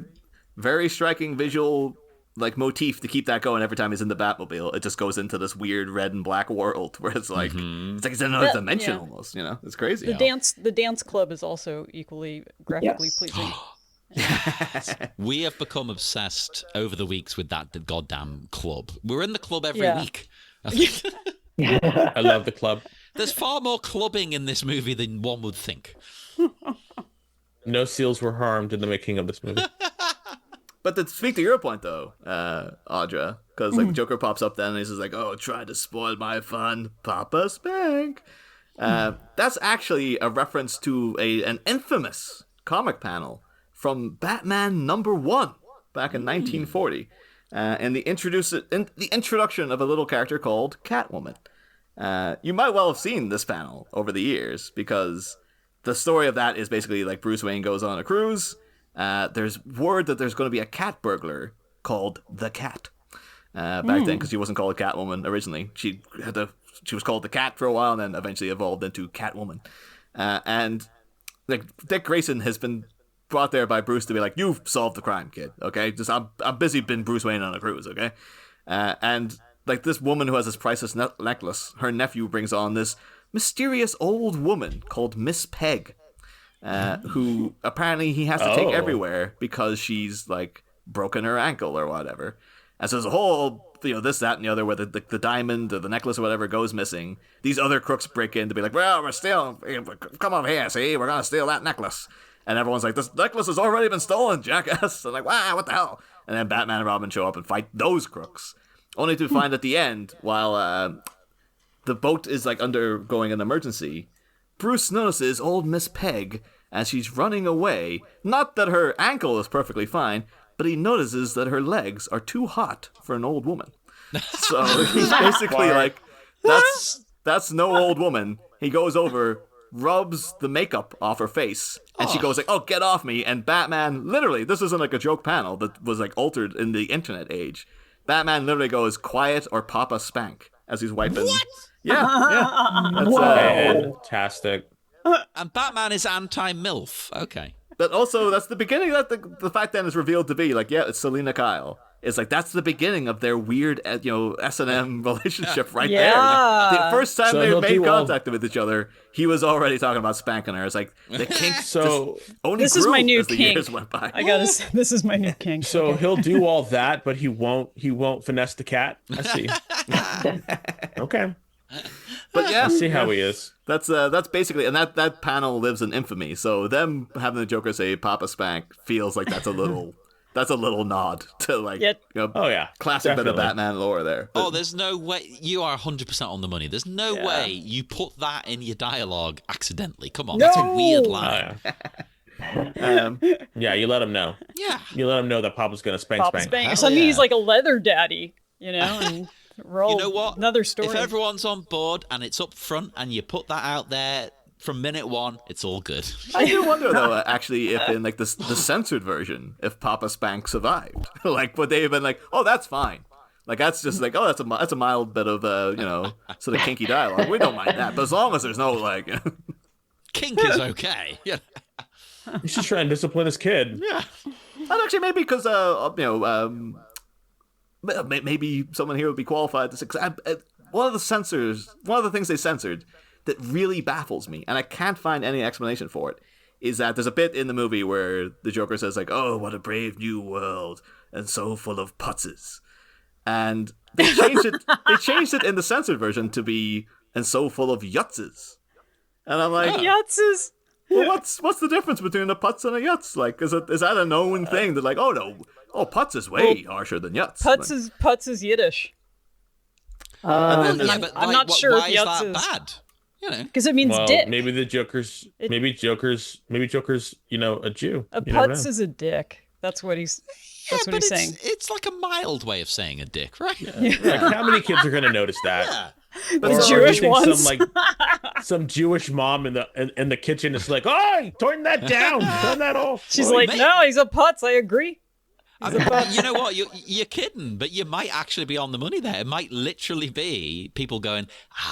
very striking visual like motif to keep that going every time he's in the Batmobile. It just goes into this weird red and black world where it's like it's like it's another dimension almost, It's crazy. The dance club is also equally graphically pleasing. We have become obsessed over the weeks with that goddamn club. We're in the club every week. I love the club. There's far more clubbing in this movie than one would think. No seals were harmed in the making of this movie. But to speak to your point, though, Audra, because like Joker pops up then and he's just like, "Oh, trying to spoil my fun, Papa Spank." That's actually a reference to an infamous comic panel from Batman #1 back in 1940, and the introduction of a little character called Catwoman. You might well have seen this panel over the years because the story of that is basically like Bruce Wayne goes on a cruise. There's word that there's going to be a cat burglar called the Cat. Back then, because she wasn't called Catwoman originally. She was called the Cat for a while, and then eventually evolved into Catwoman. And like Dick Grayson has been brought there by Bruce to be like, "You've solved the crime, kid. Okay, just I'm busy being Bruce Wayne on a cruise. Okay." And like this woman who has this priceless necklace, her nephew brings on this mysterious old woman called Miss Peg. Who apparently he has to take everywhere because she's like broken her ankle or whatever. And so there's a whole, this, that, and the other where the diamond or the necklace or whatever goes missing. These other crooks break in to be like, "Well, come over here, see, we're gonna steal that necklace." And everyone's like, "This necklace has already been stolen, jackass." And like, "Wow, what the hell?" And then Batman and Robin show up and fight those crooks, only to find at the end, while the boat is like undergoing an emergency, Bruce notices old Miss Peg as she's running away. Not that her ankle is perfectly fine, but he notices that her legs are too hot for an old woman. So he's basically like, that's no old woman. He goes over, rubs the makeup off her face, and she goes like, "Oh, get off me." And Batman, literally, this isn't like a joke panel that was like altered in the internet age. Batman literally goes, "Quiet or Papa Spank," as he's wiping. What? Yeah. That's fantastic. And Batman is anti-MILF. Okay. But also, that's the beginning. That the fact then is revealed to be like, it's Selena Kyle. It's like that's the beginning of their weird, S&M relationship right there. The first time they made contact with each other, he was already talking about spanking her. It's like the kink. This is my new kink. Years went by. I gotta say, this is my new kink. So he'll do all that, but he won't finesse the cat. I see. Okay. But yeah, I see how he is. That's basically, and that panel lives in infamy. So them having the Joker say "Papa Spank" feels like that's a little nod to like classic bit of Batman lore there. But, there's no way you are 100% on the money. There's no way you put that in your dialogue accidentally. Come on, that's a weird line. You let him know. Yeah, you let him know that Papa's gonna spank. Suddenly he's like a leather daddy, and. You know what? Another story. If everyone's on board and it's up front and you put that out there from minute one, it's all good. I do wonder though, actually, if in like the censored version, if Papa Spank survived, like would they have been like, "Oh, that's fine." Like that's just like, "Oh, that's a mild bit of sort of kinky dialogue. We don't mind that, but as long as there's no like kink is okay." Yeah. He's just trying to discipline his kid. Yeah. And actually, maybe because maybe someone here would be qualified to say, one of the things they censored that really baffles me, and I can't find any explanation for it, is that there's a bit in the movie where the Joker says like, "Oh, what a brave new world, and so full of putzes," and they changed it. They changed it in the censored version to be "and so full of yutzes," and I'm like, Yutzes. well, what's the difference between a putz and a yutz? Like, is that a known thing? They're like, oh no, putz is way harsher than yutz. Putz is Yiddish. And then but I'm not sure why if is Yutz that is- bad? You know, Because it means dick. maybe the Joker's, maybe Joker's, a Jew. A You never putz know. is a dick. That's what he's but saying. it's like a mild way of saying a dick, right? Like, how many kids are going to notice that? Yeah. The Or Jewish do you think ones. some Jewish mom in the kitchen is like, "Oh, turn that down, turn that off." She's Boy. like, no, he's a putz. I agree. I mean, you know what? You're kidding, but you might actually be on the money there. It might literally be people going,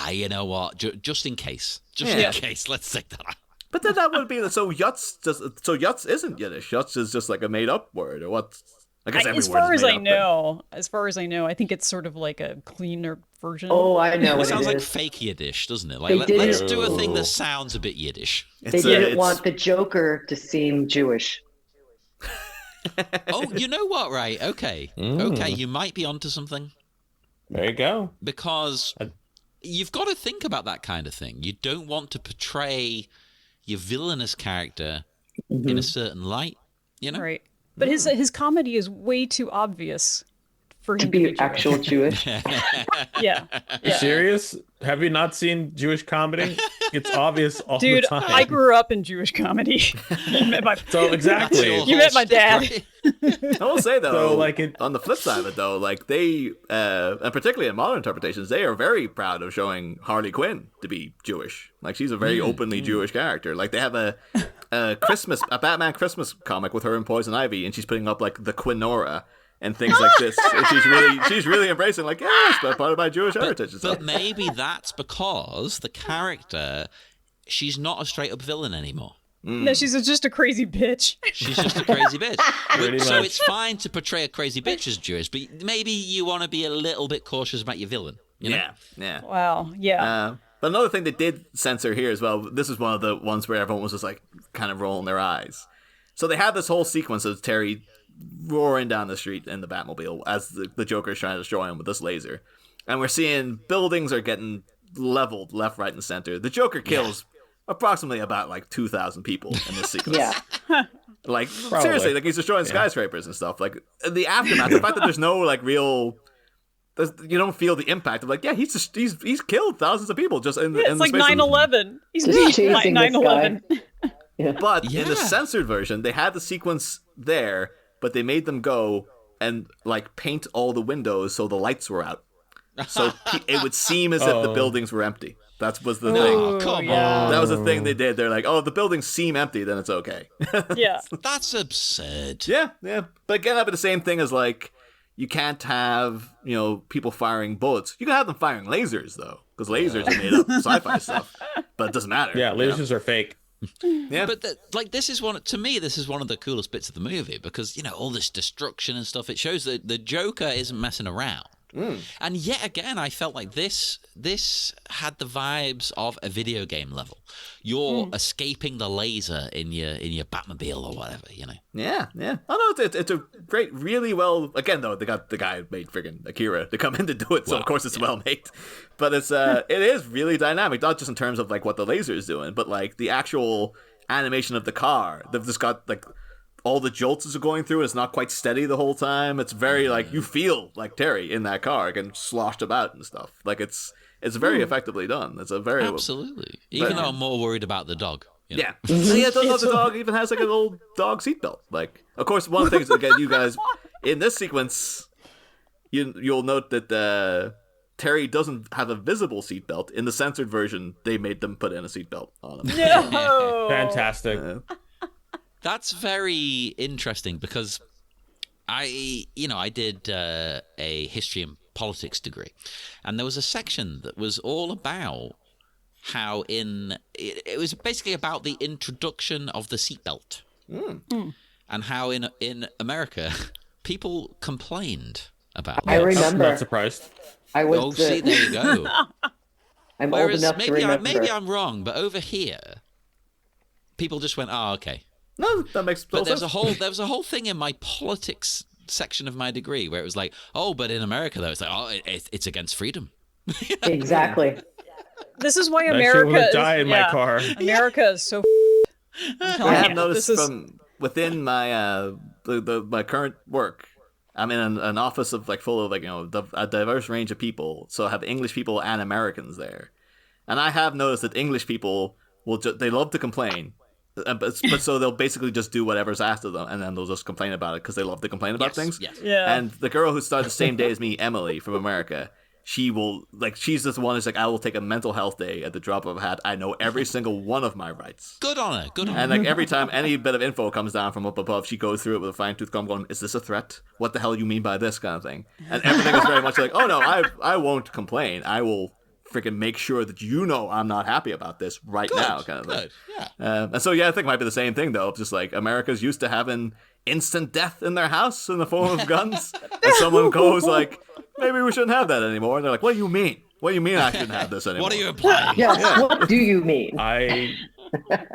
you know what? Just in case. In case. Let's take that out. But then that would be so yutz isn't Yiddish. Yutz is just like a made up word, or what? I guess every As word far is as made I know, I think it's sort of like a cleaner version. Oh, I know It what sounds it like is. fake Yiddish, doesn't it? They Like, did let's it- do a thing that sounds a bit Yiddish. They didn't want the Joker to seem Jewish. Oh, you know what? Right? Okay. Okay, you might be onto something. There you go. Because you've got to think about that kind of thing. You don't want to portray your villainous character in a certain light, you know? Right. But his comedy is way too obvious for To him be Jewish. actual Jewish. Yeah. You serious? Have you not seen Jewish comedy? It's obvious all Dude, the time. I grew up in Jewish comedy. You met my, So exactly. You met my dad. I will say though, So, like, on the flip side of it though, like they, and particularly in modern interpretations, they are very proud of showing Harley Quinn to be Jewish. Like she's a very openly Jewish character. Like they have a Batman Christmas comic with her and Poison Ivy, and she's putting up like the Quinnora and things like this. And she's really embracing like, yes, that's part of my Jewish heritage. And But stuff. maybe that's because the character, she's not a straight up villain anymore. No, she's just a crazy bitch. She's just a crazy bitch. Pretty So much. it's fine to portray a crazy bitch as Jewish, but maybe you want to be a little bit cautious about your villain. You know? Yeah. Wow. Yeah. But another thing they did censor here as well, this is one of the ones where everyone was just like kind of rolling their eyes. So they had this whole sequence of Terry roaring down the street in the Batmobile as the Joker's trying to destroy him with this laser. And we're seeing buildings are getting leveled left, right, and center. The Joker kills approximately about like 2,000 people in this sequence. Yeah. Like, seriously, like he's destroying skyscrapers and stuff. Like, the aftermath, the fact that there's no like real... You don't feel the impact of like, yeah, he's killed thousands of people just in the It's like space of- 9/11. He's Just chasing this 9/11. But in the Yeah. censored version, they had the sequence there, but they made them go and like paint all the windows so the lights were out. So it would seem as if the buildings were empty. That was the thing. Oh, come yeah. on. That was the thing they did. They're like, oh, if the buildings seem empty, then it's okay. Yeah. That's absurd. Yeah. But again, that'd be the same thing as like, you can't have, people firing bullets. You can have them firing lasers, though, because lasers are made up sci-fi stuff. But it doesn't matter. Yeah, lasers are fake. Yeah. But this is one of the coolest bits of the movie because all this destruction and stuff. It shows that the Joker isn't messing around. And yet again, I felt like this had the vibes of a video game level. You're escaping the laser in your Batmobile or whatever, Yeah. Oh no, it's a great, really well. Again, though, they got the guy who made friggin' Akira to come in to do it, so of course it's well made. But it is really dynamic, not just in terms of like what the laser is doing, but like the actual animation of the car. They've just got like all the jolts are going through. It's not quite steady the whole time. It's very like you feel like Terry in that car getting sloshed about and stuff. Like it's very effectively done. It's a very Absolutely. Even though I'm more worried about the dog. Yeah. The dog even has like a little dog seatbelt. Like, of course, one of the things, again, you guys, in this sequence, you'll note that Terry doesn't have a visible seatbelt. In the censored version, they made them put in a seatbelt on him. No. Fantastic. That's very interesting because I did a history and politics degree, and there was a section that was all about how it was basically about the introduction of the seatbelt and how in America people complained about I that. remember. Not surprised. I was. Oh, see, there you go. I'm old Whereas enough to remember. maybe I'm wrong, but over here, people just went, "Oh, okay." No, that makes But total sense. there was a whole thing in my politics section of my degree where it was like, "Oh, but in America though, it's like, oh, it's against freedom." Exactly. This is why That shit America would is, die in my car. America is so. I'm telling I have you, noticed this is- from within my my current work, I'm in an office of like full of like a diverse range of people. So I have English people and Americans there, and I have noticed that English people they love to complain, but so they'll basically just do whatever's asked of them, and then they'll just complain about it because they love to complain about things. Yes. Yeah. And the girl who started the same day as me, Emily from America, she's this one who's like, I will take a mental health day at the drop of a hat. I know every single one of my rights. Good on her. Good on her. And like every time any bit of info comes down from up above, she goes through it with a fine tooth comb going, is this a threat? What the hell do you mean by this kind of thing? And everything is very much like, oh no, I won't complain. I will freaking make sure that I'm not happy about this right now kind of thing. Good. Yeah. And so, yeah, I think it might be the same thing, though. Just like America's used to having instant death in their house in the form of guns. And someone goes like, maybe we shouldn't have that anymore. And they're like, what do you mean? What do you mean I shouldn't have this anymore? What are you implying? Yes. What do you mean? I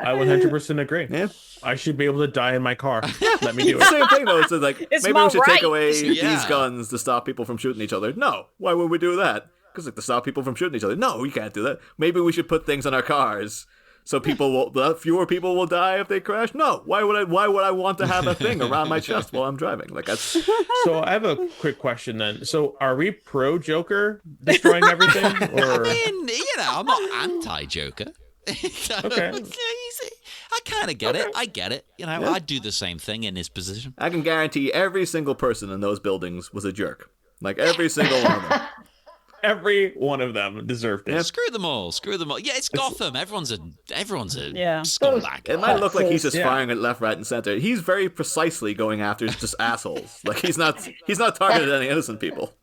100% agree. Yeah. I should be able to die in my car. Let me do It's the it. same thing, though. It's like, It's maybe my we should take right. away Yeah. these guns to stop people from shooting each other. No. Why would we do that? Because like to stop people from shooting each other. No, you can't do that. Maybe we should put things on our cars so fewer people will die if they crash. No. Why would I want to have a thing around my chest while I'm driving? Like that's So I have a quick question then. So are we pro Joker destroying everything? Or I mean, I'm not anti-Joker. Okay. I kind of get it. I get it. I'd do the same thing in his position. I can guarantee every single person in those buildings was a jerk. Like every single one of them. every one of them deserved it? Screw them all. Yeah, it's Gotham. Everyone's a Yeah. scumbag. It might look like he's just Yeah. firing at left, right, and center. He's very precisely going after just assholes. Like he's not targeted any innocent people.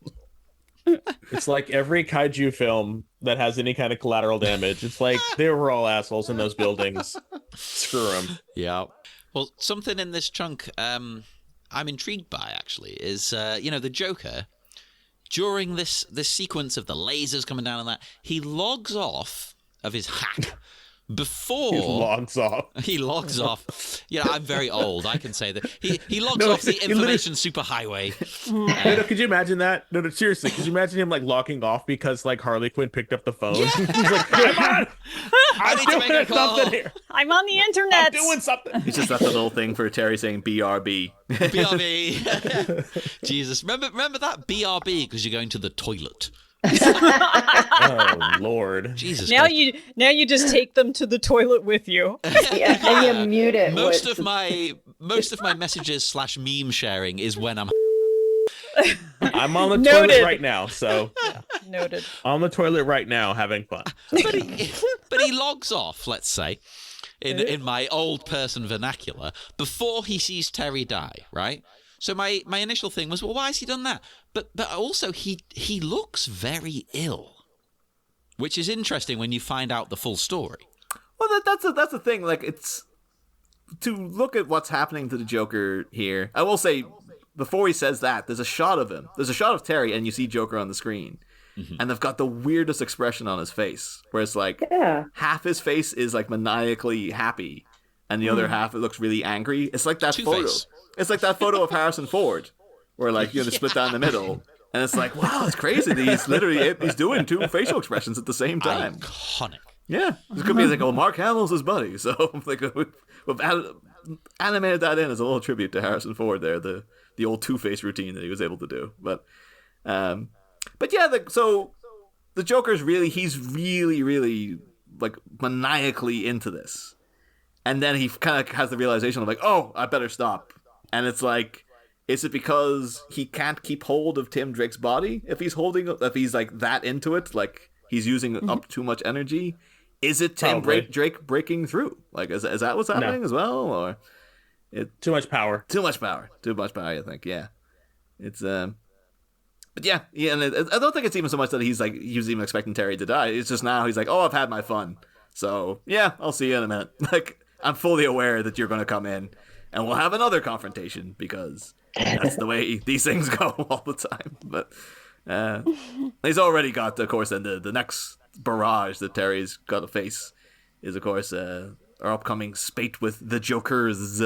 It's like every kaiju film that has any kind of collateral damage. It's like they were all assholes in those buildings. Screw them. Yeah. Well, something in this chunk I'm intrigued by, actually, is, the Joker, during this sequence of the lasers coming down and that, he logs off of his hack before... He logs off. He logs off. I'm very old. I can say that. He logs off the information superhighway. No, could you imagine that? No, seriously. Could you imagine him like logging off because like Harley Quinn picked up the phone? He's like, I'm on. I'm need to make a doing call. something here. I'm on the internet. I'm doing something. He's just that little thing for Terry saying BRB. BRB. Jesus. Remember that? BRB, because you're going to the toilet. Oh Lord. Jesus Now Christ. you just take them to the toilet with you. Yeah, and you mute it. Most with- of my messages / meme sharing is when I'm I'm on the Noted. toilet right now, so Noted. on the toilet right now having fun. but he logs off, let's say, in my old person vernacular, before he sees Terry die, right? So my initial thing was, well, why has he done that? But also he looks very ill, which is interesting when you find out the full story. Well, that's the thing. Like, it's to look at what's happening to the Joker here. I will say, before he says that, there's a shot of him. There's a shot of Terry, and you see Joker on the screen, and they've got the weirdest expression on his face, where it's like half his face is like maniacally happy, and the other half it looks really angry. It's like that photo. Two-Face. It's like that photo of Harrison Ford, where like they split down the middle. And it's like, wow, it's crazy. He's doing two facial expressions at the same time. Iconic. Yeah, this could be like, well, Mark Hamill's his buddy, so like we've animated that in as a little tribute to Harrison Ford there, the old Two-Face routine that he was able to do. But yeah, so the Joker's he's really like maniacally into this, and then he kind of has the realization of like, oh, I better stop, and it's like. Is it because he can't keep hold of Tim Drake's body if he's like that into it, like he's using up too much energy? Is it Tim Drake breaking through? Like, is that what's happening as well, or Too much power. Too much power. I think. Yeah, it's but yeah, and I don't think it's even so much that he was even expecting Terry to die. It's just now he's like, oh, I've had my fun, so yeah, I'll see you in a minute. Like, I'm fully aware that you're going to come in, and we'll have another confrontation because. That's the way these things go all the time. But he's already got, of course, and the next barrage that Terry's got to face is, of course, our upcoming spate with the Jokers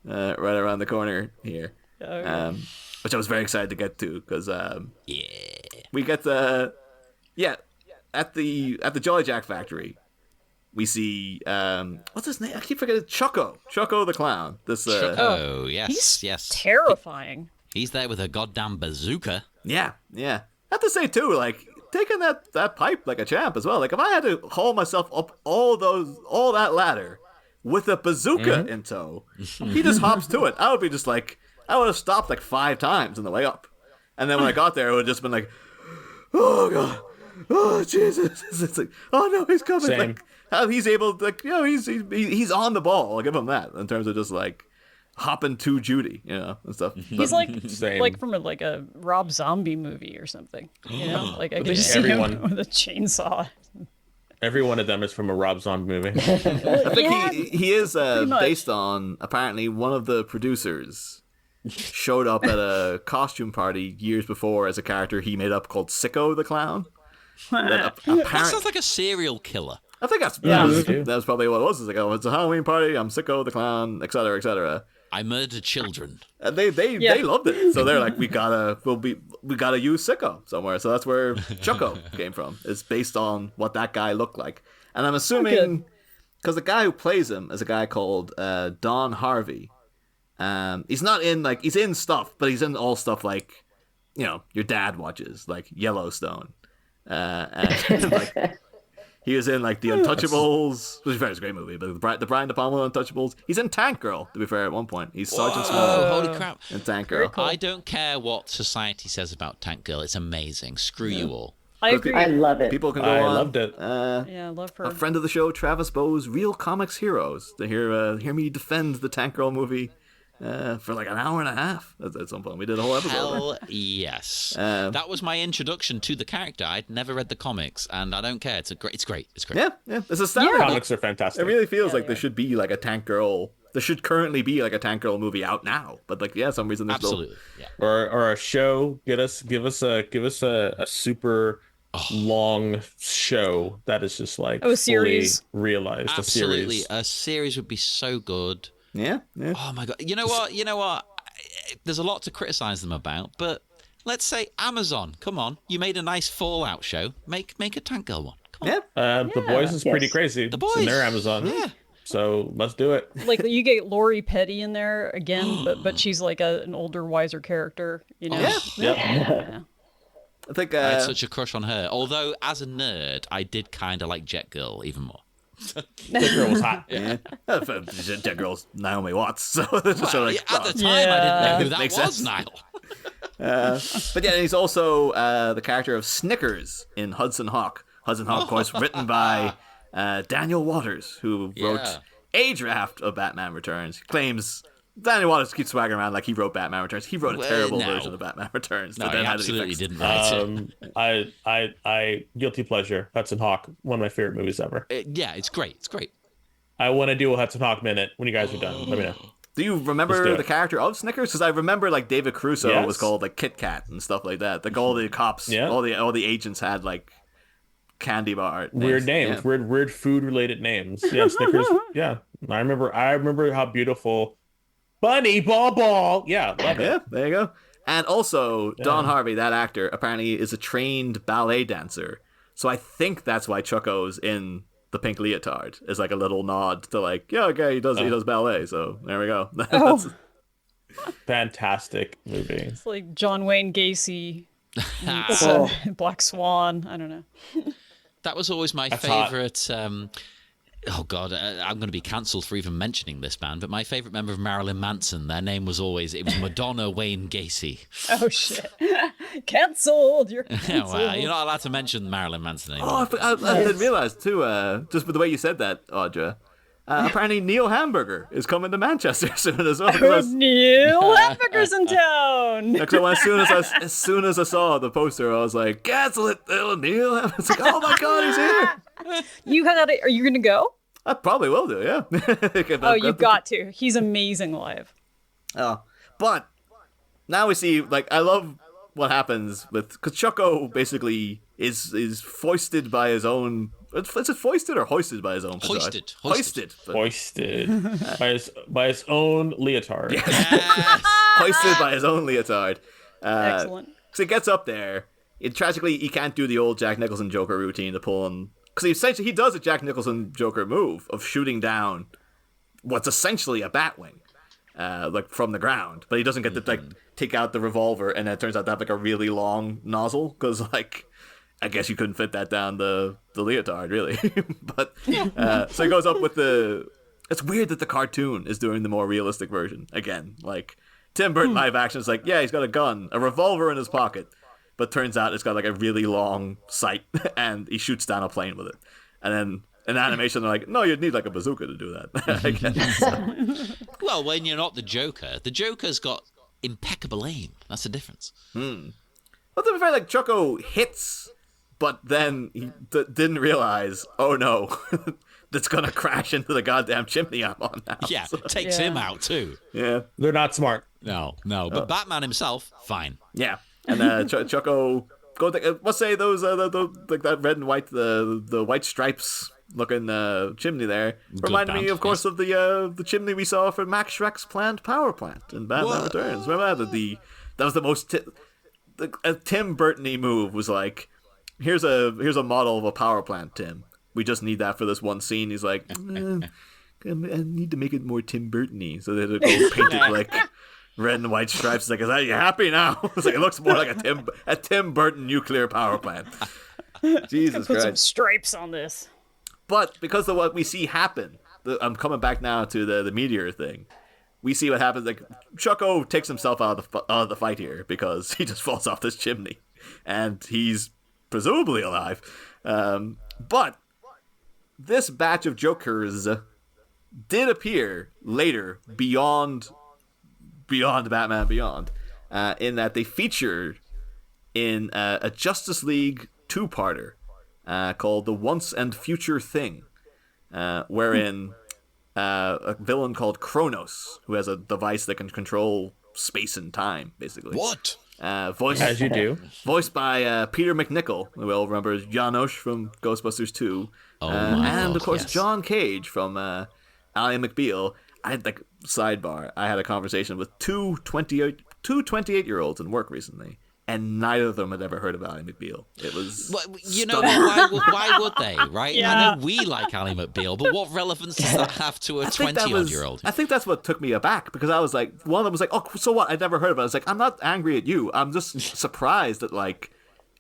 right around the corner here. Which I was very excited to get to because we get at the Jolly Jack factory. We see what's his name? I keep forgetting. Choco the clown. Yes. Terrifying. He's there with a goddamn bazooka. Yeah. I have to say too, like taking that pipe like a champ as well. Like if I had to haul myself up all that ladder with a bazooka in tow, he just hops to it. I would be just like, I would have stopped like 5 times on the way up, and then when I got there, it would have just been like, oh god, oh Jesus, it's like, oh no, he's coming. Same. Like how he's able to, like, he's on the ball. I'll give him that in terms of just like hopping to Judy, and stuff. He's like Same. like from a Rob Zombie movie or something. Like I could just see him with a chainsaw. Every one of them is from a Rob Zombie movie. I think he is based on, apparently, one of the producers showed up at a costume party years before as a character he made up called Sicko the Clown. That sounds like a serial killer. I think that's probably what it was. It's like, oh, it's a Halloween party, I'm Sicko the Clown, etc., etc. I murdered children. And they loved it, so they're like, we gotta use Sicko somewhere. So that's where Choco came from. It's based on what that guy looked like, and I'm assuming because the guy who plays him is a guy called Don Harvey. He's not in he's in stuff, but he's in all stuff like your dad watches, like Yellowstone, and like. He was in like The Untouchables, which is a great movie, but the Brian De Palma Untouchables. He's in Tank Girl, to be fair, at one point. He's Sergeant Small. Oh, holy crap. In Tank Girl. Cool. I don't care what society says about Tank Girl. It's amazing. Screw you all. I agree. I love it. People can go I on. loved it. I love her. A friend of the show, Travis Bowe's Real Comics Heroes, to hear me defend the Tank Girl movie for like an hour and a half at some point. We did a whole episode. Hell yes. That was my introduction to the character. I'd never read the comics, and I don't care. It's great. Yeah. It's astounding. Comics are fantastic. It really feels like there should be like a Tank Girl. There should currently be like a Tank Girl movie out now, but some reason there's Absolutely. Yeah. Or a show. Give us a super long show that is just like a series. fully realized. Absolutely. A series. A series would be so good. Yeah. Oh my god. You know what? There's a lot to criticize them about, but let's say Amazon. Come on, you made a nice Fallout show. Make a Tank Girl one. Come on. Yeah. The Boys is pretty crazy. The Boys. It's in their Amazon. Yeah. So let's do it. Like you get Lori Petty in there again, but she's like an older, wiser character. Yeah. I think I had such a crush on her. Although as a nerd, I did kind of like Jet Girl even more. That girl was hot. Yeah. Jet Girl's Naomi Watts. So it's just Well, like, at the time, I didn't know who that makes was, sense. Niall. but yeah, he's also the character of Snickers in Hudson Hawk. Hudson Hawk, of course, written by Daniel Waters, who wrote a draft of Batman Returns. He claims Daniel Waters keeps swagging around like he wrote Batman Returns. He wrote a terrible version of Batman Returns. No, he absolutely didn't write it. I guilty pleasure. Hudson Hawk, one of my favorite movies ever. Yeah, it's great. It's great. I want to do a Hudson Hawk minute when you guys are done. Let me know. Do you remember the character of Snickers? Because I remember like David Caruso was called like Kit Kat and stuff like that. Like all the cops, all the agents had like candy bar names. Weird names, weird food related names. Yeah, Snickers. Yeah, I remember how beautiful. Bunny ball. Yeah, love it. Yeah, there you go. And also, Don Harvey, that actor, apparently is a trained ballet dancer. So I think that's why Choco's in the pink leotard. Is like a little nod to like, he does ballet. So there we go. Fantastic movie. It's like John Wayne Gacy, Black Swan. I don't know. That was always my favorite. Oh God, I'm going to be cancelled for even mentioning this band. But my favorite member of Marilyn Manson, their name was Madonna Wayne Gacy. Oh shit! Cancelled. You're cancelled. Well, you're not allowed to mention Marilyn Manson anymore. I didn't realize too. Just with the way you said that, Audra. Apparently, Neil Hamburger is coming to Manchester soon as well. Neil Hamburger's in town. As soon as I saw the poster, I was like, "Cancel it, Neil!" I was like, "Oh my God, he's here!" Are you gonna go? I probably will do. Yeah. You've got to. He's amazing live. Oh, but now we see. Like, I love what happens with because Choco basically is foisted by his own Is it foisted or hoisted by his own petard? Hoisted. Hoisted by his own leotard. Yes. Hoisted by his own leotard. Excellent. So he gets up there. Tragically, he can't do the old Jack Nicholson Joker routine to pull him. Because he does a Jack Nicholson Joker move of shooting down what's essentially a Batwing, like from the ground. But he doesn't get to like take out the revolver, and it turns out to have like a really long nozzle. Because like, I guess you couldn't fit that down the leotard, really. But so he goes up with the. It's weird that the cartoon is doing the more realistic version again. Like Tim Burton live action is like, yeah, he's got a gun, a revolver in his pocket. But turns out it's got like a really long sight, and he shoots down a plane with it. And then in animation, they're like, no, you'd need like a bazooka to do that. I guess. Well, when you're not the Joker's got impeccable aim. That's the difference. But to be fair, like Choco hits, but then he didn't realize, oh no, that's gonna crash into the goddamn chimney I'm on now. Yeah, takes him out too. Yeah, They're not smart. No. But Batman himself, fine. yeah. And Choco, let's say those like that red and white, the white stripes looking chimney there reminded me, of course, of the chimney we saw for Max Schreck's planned power plant in Batman Returns. Remember that was the most a Tim Burton-y move. Was like, here's a model of a power plant, Tim. We just need that for this one scene. He's like, I need to make it more Tim Burton-y, so they go paint it like red and white stripes. It's like, is that you happy now? It's like, it looks more like a Tim Burton nuclear power plant. Jesus Put Christ. some stripes on this. But because of what we see happen, I'm coming back now to the meteor thing. We see what happens. Like Choco takes himself out of the fight here because he just falls off this chimney, and he's presumably alive. But this batch of Jokers did appear later beyond Batman Beyond, in that they featured in a Justice League two-parter called The Once and Future Thing, wherein a villain called Kronos, who has a device that can control space and time, basically. What? Voiced, As you do. Voiced by Peter McNichol, who we all remember as Janosch from Ghostbusters 2. And of course, yes. John Cage from Ally McBeal. I had like sidebar. I had a conversation with two 28-year-olds in work recently, and neither of them had ever heard of Ally McBeal. It was why would they, right? Yeah. I know we like Ally McBeal, but what relevance does that have to a 20-odd-year-old? I think that's what took me aback, because I was like, one of them was like, oh, so what? I'd never heard of it. I was like, I'm not angry at you. I'm just surprised that like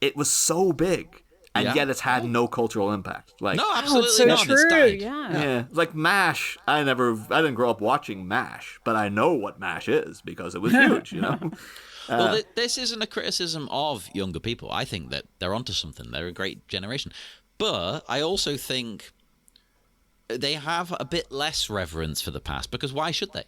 it was so big. And yet it's had no cultural impact. Like, No, Oh, absolutely it's so not. true. It's died. Yeah. like MASH. I didn't grow up watching MASH, but I know what MASH is because it was huge. You know. Well, this isn't a criticism of younger people. I think that they're onto something. They're a great generation. But I also think they have a bit less reverence for the past, because why should they?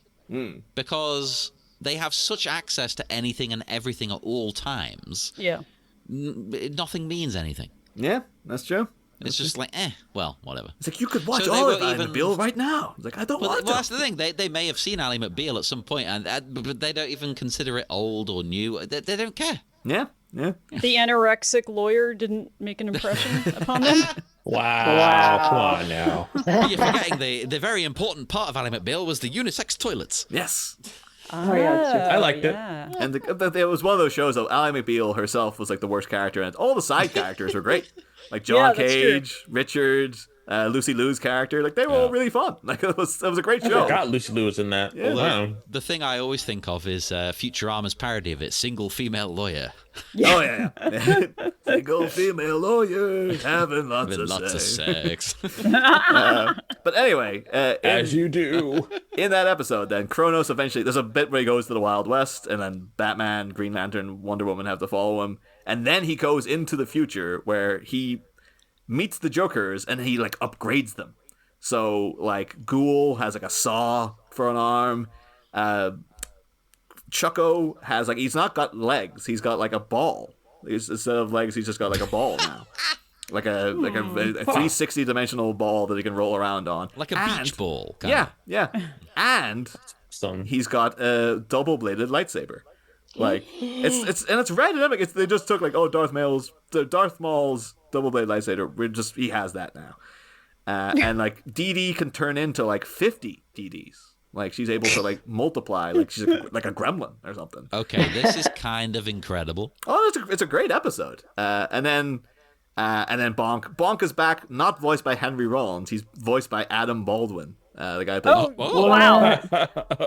Because they have such access to anything and everything at all times. Yeah. Nothing means anything. Yeah, that's true. It's just like, well, whatever. It's like, you could watch So they all were of Ally even- McBeal right now. It's like, I don't Well, want well, to. that's the thing. They may have seen Ally McBeal at some point, but they don't even consider it old or new. They don't care. Yeah. The anorexic lawyer didn't make an impression upon them. Wow. Come on now. You're forgetting the very important part of Ally McBeal was the unisex toilets. Yes. Oh, yeah, that's true. I liked it. Yeah. And it was one of those shows, though. Ally McBeal herself was like the worst character, and all the side characters were great. Like John Yeah, that's Cage, Richard, Lucy Liu's character. Like, they were all really fun. Like, it was a great I show. forgot Lucy Liu was in that. Yeah. Wow. The thing I always think of is Futurama's parody of it, Single Female Lawyer. Oh, yeah. Single female lawyer having lots With of lots of sex. sex. But anyway, As you do. in that episode, then Kronos eventually, there's a bit where he goes to the Wild West, and then Batman, Green Lantern, Wonder Woman have to follow him, and then he goes into the future where he meets the Jokers and he like upgrades them. So like Ghoul has like a saw for an arm. Choco has like, he's not got legs, he's got like a ball. Instead of legs, he's just got like a ball now. Like a 360 dimensional ball that he can roll around on. Like a beach ball. kinda. Yeah. And Son. he's got a double-bladed lightsaber. Like it's red and everything. They just took like, oh, Darth Maul's double blade lightsaber. He has that now. And like Dee Dee can turn into like 50 Dee Dees. Like she's able to like multiply, like she's like a gremlin or something. Okay, this is kind of incredible. Oh, it's a great episode. And then Bonk. Bonk is back, not voiced by Henry Rollins. He's voiced by Adam Baldwin, the guy who played. Oh, wow.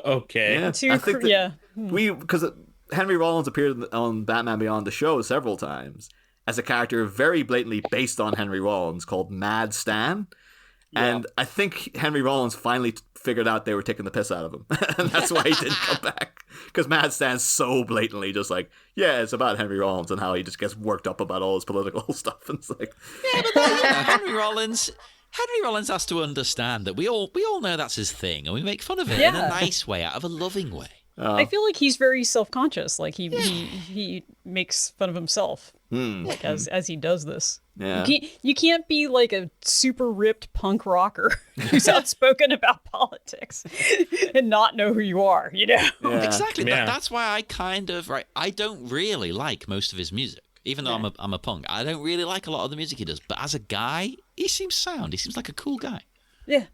Okay. Yeah, because Henry Rollins appeared on Batman Beyond the show several times as a character very blatantly based on Henry Rollins called Mad Stan. Yeah. And I think Henry Rollins finally figured out they were taking the piss out of him. And that's why he didn't come back. Because Mad Stan's so blatantly just like, yeah, it's about Henry Rollins and how he just gets worked up about all his political stuff. And it's like... Yeah, but Henry Rollins has to understand that we all know that's his thing, and we make fun of it in a nice way, out of a loving way. I feel like he's very self-conscious. Like he makes fun of himself, like as he does this. Yeah. You can't be like a super ripped punk rocker who's outspoken about politics and not know who you are. You know. Yeah. Exactly. Yeah. That's why I don't really like most of his music, even though I'm a punk. I don't really like a lot of the music he does. But as a guy, he seems sound. He seems like a cool guy. Yeah.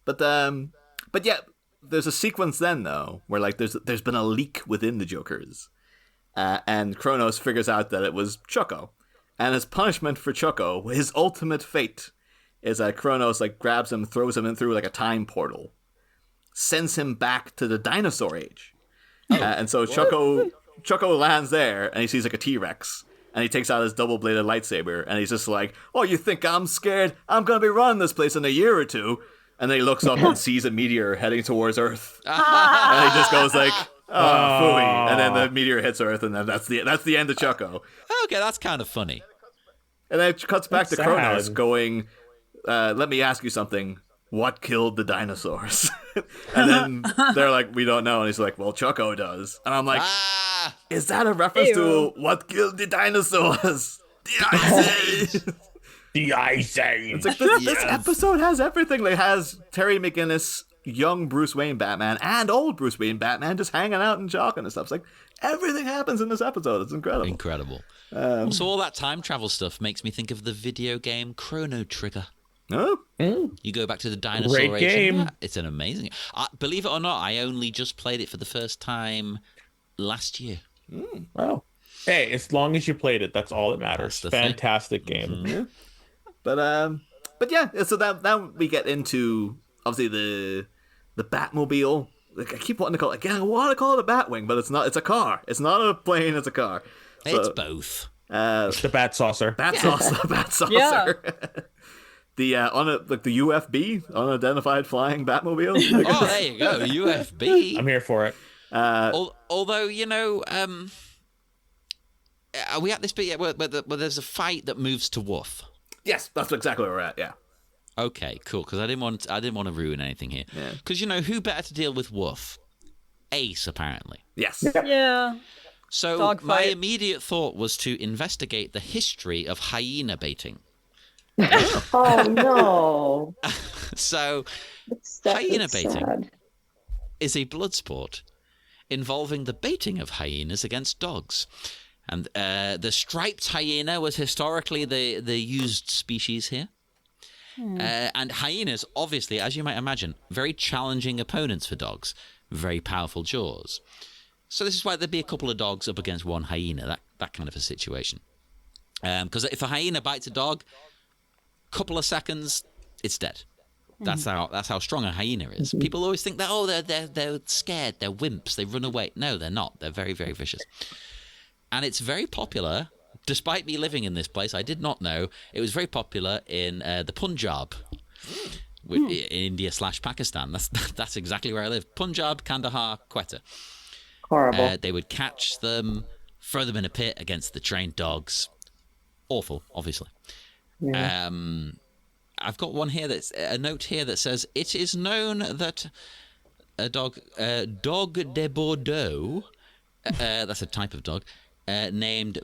But yeah. There's a sequence then though where like there's been a leak within the Jokers, and Kronos figures out that it was Choco, and as punishment for Choco, his ultimate fate is that Kronos like grabs him, throws him in through like a time portal, sends him back to the dinosaur age, and so Choco lands there and he sees like a T-Rex. And he takes out his double-bladed lightsaber, and he's just like, "Oh, you think I'm scared? I'm gonna be running this place in a year or two." And then he looks up and sees a meteor heading towards Earth. And he just goes like, "Oh, phooey." And then the meteor hits Earth, and then that's the end of Choco. Okay, that's kind of funny. And then it cuts back to Sad. Kronos going, "Let me ask you something. What killed the dinosaurs?" And then they're like, "We don't know." And he's like, "Well, Choco does." And I'm like, is that a reference to what killed the dinosaurs? The Ice Age. The Ice Age. It's like this episode has everything. It has Terry McGinnis, young Bruce Wayne Batman, and old Bruce Wayne Batman just hanging out and jogging and stuff. It's like everything happens in this episode. It's incredible. Incredible. So all that time travel stuff makes me think of the video game Chrono Trigger. Oh? You go back to the dinosaur Great age. game. And it's an amazing. Believe it or not, I only just played it for the first time last year. Wow. Hey, as long as you played it, that's all that matters. That's the thing. Fantastic game. Mm-hmm. But yeah, so that we get into obviously the Batmobile. Like I keep wanting to call it again. I want to call it a Batwing, but it's not. It's a car. It's not a plane. It's a car. So, It's both. It's the Bat Saucer. Bat saucer. Bat saucer. Yeah. The the UFB, unidentified flying Batmobile. Oh, there you go. UFB. I'm here for it. Although, are we at this bit yet where there's a fight that moves to Woof? Yes, that's exactly where we're at. Yeah. Okay, cool. Because I didn't want to ruin anything here. Because who better to deal with Woof? Ace, apparently. Yes. Yeah. So Dogfight. my immediate thought was to investigate the history of hyena baiting. Oh no! So That hyena is baiting sad. is a blood sport involving the baiting of hyenas against dogs. And the striped hyena was historically the used species here. And hyenas, obviously, as you might imagine, very challenging opponents for dogs. Very powerful jaws. So this is why there'd be a couple of dogs up against one hyena, that kind of a situation. Because if a hyena bites a dog, couple of seconds, it's dead. That's how strong a hyena is. People always think that they're scared, they're wimps, they run away. No, they're not. They're very, very vicious. And it's very popular. Despite me living in this place, I did not know it was very popular in the Punjab, in India/Pakistan. That's exactly where I live. Punjab, Kandahar, Quetta. Horrible. They would catch them, throw them in a pit against the trained dogs. Awful, obviously. Yeah. I've got a note here that says it is known that a dog de Bordeaux, that's a type of dog, named,